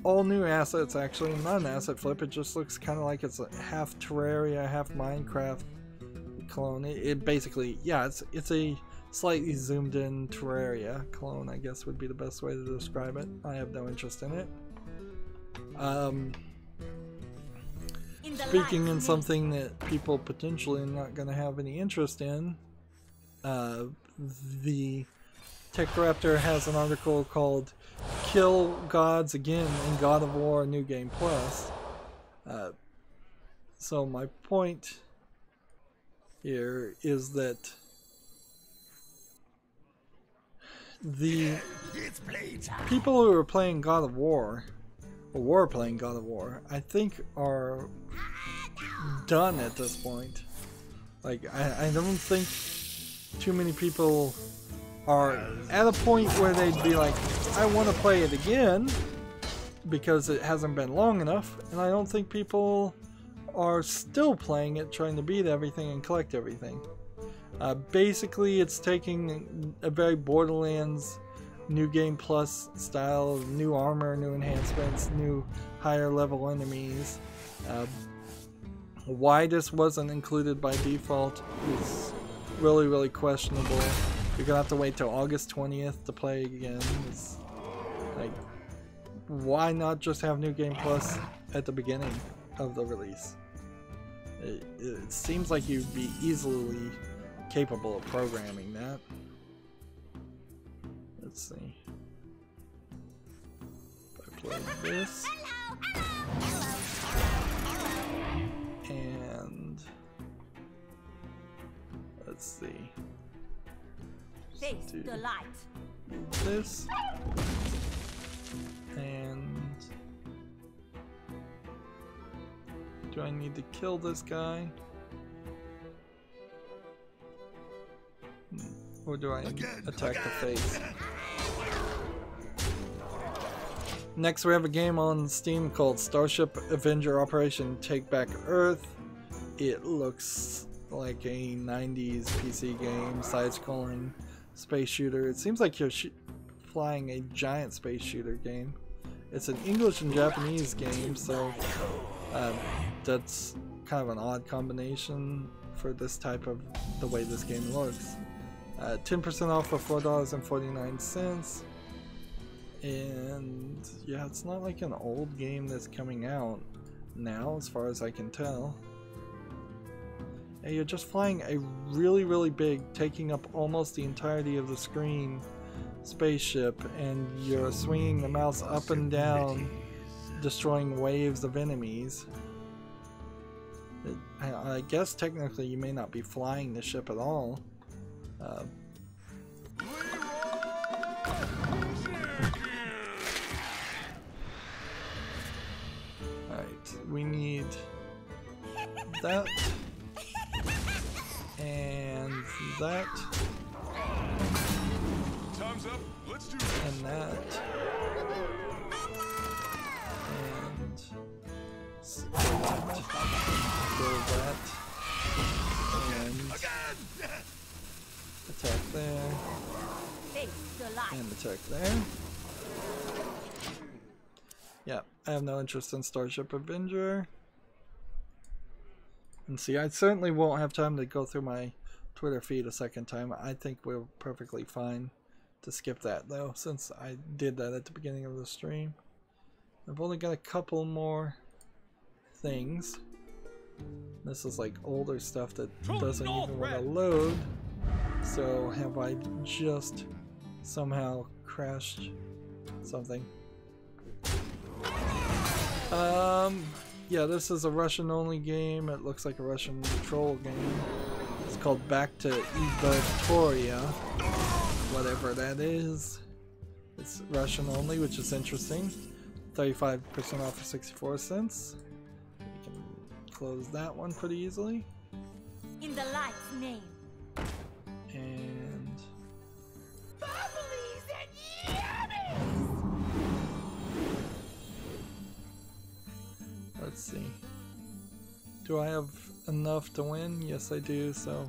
new assets, actually, not an asset flip. It just looks kind of like it's a half Terraria, half Minecraft clone. It basically, yeah, it's a slightly zoomed in Terraria clone, I guess would be the best way to describe it. I have no interest in it. Speaking in something that people potentially are not going to have any interest in, the Tech Raptor has an article called Kill Gods Again in God of War New Game Plus. So my point here is that the people who are playing God of War, or were playing God of War, I think are done at this point. Like, I don't think too many people are at a point where they'd be like, I want to play it again, because it hasn't been long enough, and I don't think people are still playing it, trying to beat everything and collect everything. Basically, it's taking a very Borderlands New Game Plus style, new armor, new enhancements, new higher level enemies. Why this wasn't included by default is really, really questionable. You're gonna have to wait till August 20th to play again. It's like, why not just have New Game Plus at the beginning of the release? It seems like you'd be easily capable of programming that. Let's see. If I play this. And let's see. Face the light. This. And do I need to kill this guy? Or do I attack the face? Next we have a game on Steam called Starship Avenger Operation Take Back Earth. It looks like a 90s PC game, side-scrolling space shooter. It seems like you're flying a giant space shooter game. It's an English and Japanese game, so that's kind of an odd combination for this type of the way this game looks. 10% off for $4.49. And yeah, it's not like an old game that's coming out now, as far as I can tell. And you're just flying a really, really big, taking up almost the entirety of the screen, spaceship, and you're swinging the mouse up and down, destroying waves of enemies. I guess technically you may not be flying the ship at all. Alright, we need that and that. Time's up. Let's do it. And that. And build that. And attack there. And attack there. Yeah, I have no interest in Starship Avenger. And see, I certainly won't have time to go through my Twitter feed a second time. I think we're perfectly fine to skip that though, since I did that at the beginning of the stream. I've only got a couple more things. This is like older stuff that doesn't even want to load. So have I just somehow crashed something? Yeah, this is a Russian only game. It looks like a Russian troll game. It's called Back to Evatoria, whatever that is. It's Russian only, which is interesting. 35% off for 64 cents. We can close that one pretty easily. In the light's name. And Bubblies and yummies! let's see. Do I have enough to win? Yes, I do, so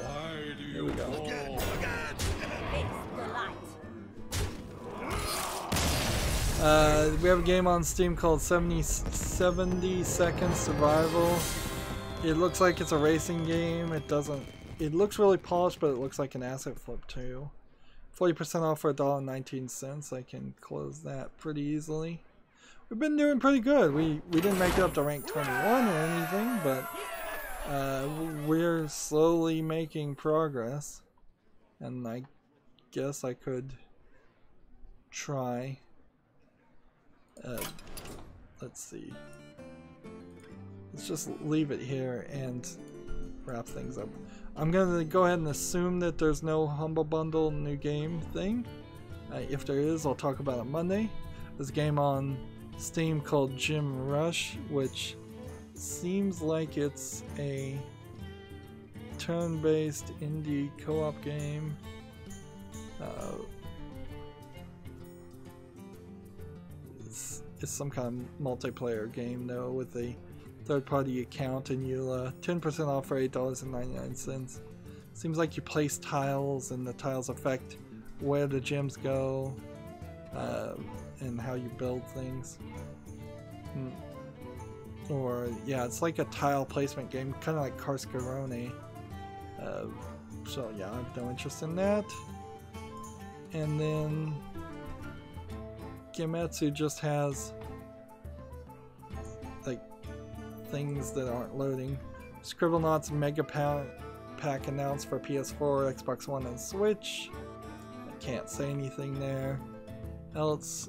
Why do here we go. Face the light. We have a game on Steam called 70 Second Survival. It looks like it's a racing game. It looks really polished, but it looks like an asset flip too. 40% off for $1.19. I can close that pretty easily. We've been doing pretty good. We didn't make it up to rank 21 or anything, but we're slowly making progress. And I guess I could try. Let's see. Let's just leave it here and wrap things up. I'm gonna go ahead and assume that there's no Humble Bundle new game thing. If there is, I'll talk about it Monday. There's a game on Steam called Gym Rush, which seems like it's a turn-based indie co-op game. It's some kind of multiplayer game though, with a third-party account, and you'll 10% off for $8.99. Seems like you place tiles, and the tiles affect where the gyms go, and how you build things. Or yeah, it's like a tile placement game, kind of like Carscarone. So yeah, I have no interest in that. And then Gematsu just has like things that aren't loading. Scribblenauts Mega Pack announced for PS4, Xbox One, and Switch. I can't say anything there. Else,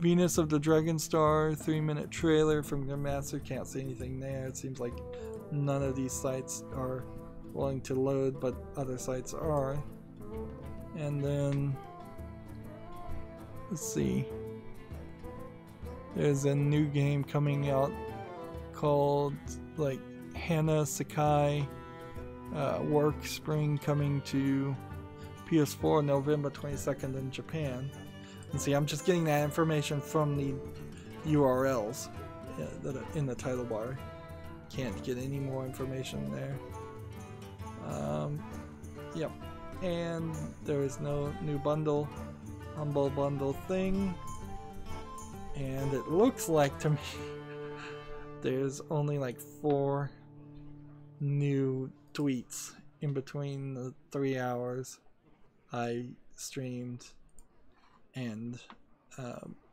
Venus of the Dragon Star 3-minute trailer from Gematsu. Can't say anything there. It seems like none of these sites are willing to load, but other sites are. And then let's see. There's a new game coming out called like Hana Sakai Work Spring, coming to PS4 November 22nd in Japan. And see, I'm just getting that information from the URLs that are in the title bar. Can't get any more information there. Yep. And there is no new Humble Bundle thing. And it looks like to me there's only like 4 new tweets in between the 3 hours I streamed and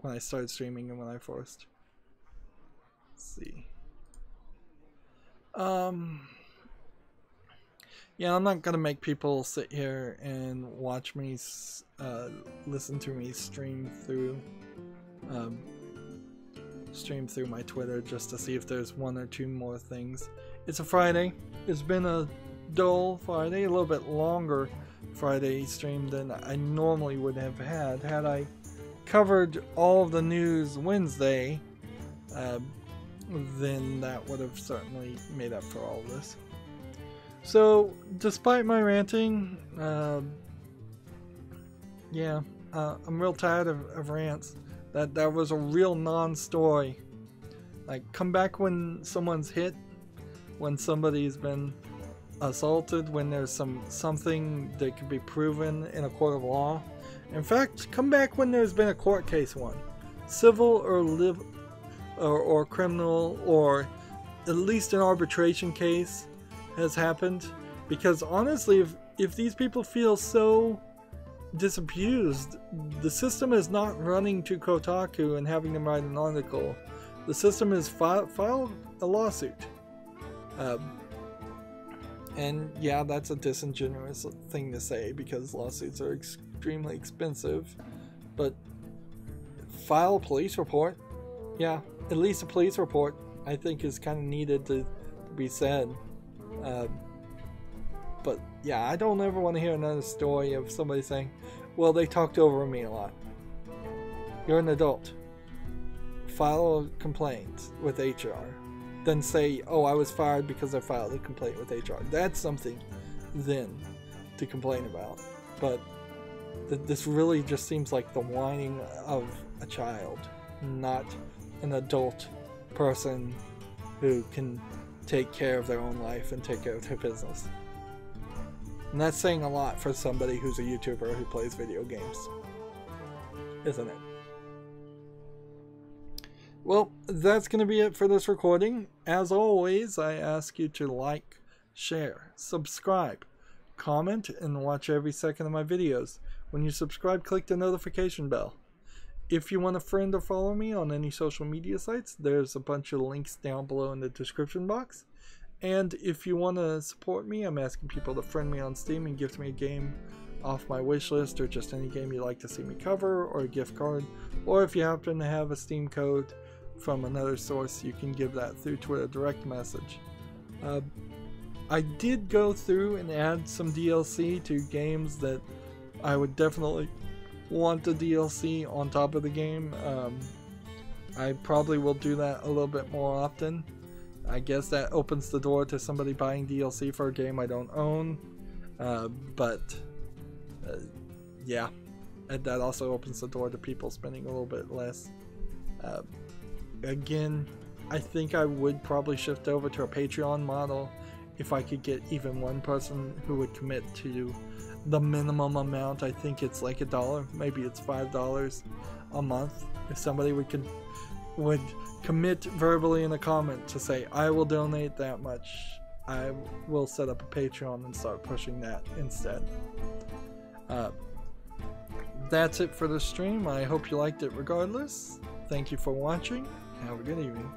when I started streaming and when I first. Let's see. Yeah, I'm not gonna make people sit here and watch me listen to me stream through my Twitter just to see if there's 1 or 2 more things. It's a Friday. It's been a dull Friday, a little bit longer Friday stream than I normally would have had I covered all of the news Wednesday. Then that would have certainly made up for all of this. So, despite my ranting, yeah, I'm real tired of rants. That was a real non-story. Like, come back when someone's hit, when somebody's been assaulted, when there's something that can be proven in a court of law. In fact, come back when there's been a court case won, civil or criminal, or at least an arbitration case has happened. Because honestly, if these people feel so disabused, the system is not running to Kotaku and having them write an article. The system is filed a lawsuit. And yeah, that's a disingenuous thing to say because lawsuits are extremely expensive. But file a police report. Yeah, at least a police report I think is kind of needed to be said. But yeah, I don't ever want to hear another story of somebody saying, well, they talked over me a lot. You're an adult. File a complaint with HR. Then say, oh, I was fired because I filed a complaint with HR. That's something then to complain about. But this really just seems like the whining of a child, not an adult person who can take care of their own life and take care of their business. And that's saying a lot for somebody who's a YouTuber who plays video games, isn't it? Well, that's going to be it for this recording. As always, I ask you to like, share, subscribe, comment, and watch every second of my videos. When you subscribe, click the notification bell. If you want to friend or follow me on any social media sites, there's a bunch of links down below in the description box. And if you want to support me, I'm asking people to friend me on Steam and gift me a game off my wish list, or just any game you'd like to see me cover, or a gift card. Or if you happen to have a Steam code from another source, you can give that through Twitter direct message. I did go through and add some DLC to games that I would definitely want the DLC on top of the game. I probably will do that a little bit more often. I guess that opens the door to somebody buying DLC for a game I don't own. Yeah, and that also opens the door to people spending a little bit less. Again, I think I would probably shift over to a Patreon model if I could get even one person who would commit to the minimum amount. I think it's like $1, maybe it's $5 a month. If somebody would commit verbally in a comment to say, I will donate that much, I will set up a Patreon and start pushing that instead. That's it for the stream. I hope you liked it regardless. Thank you for watching. Have a good evening.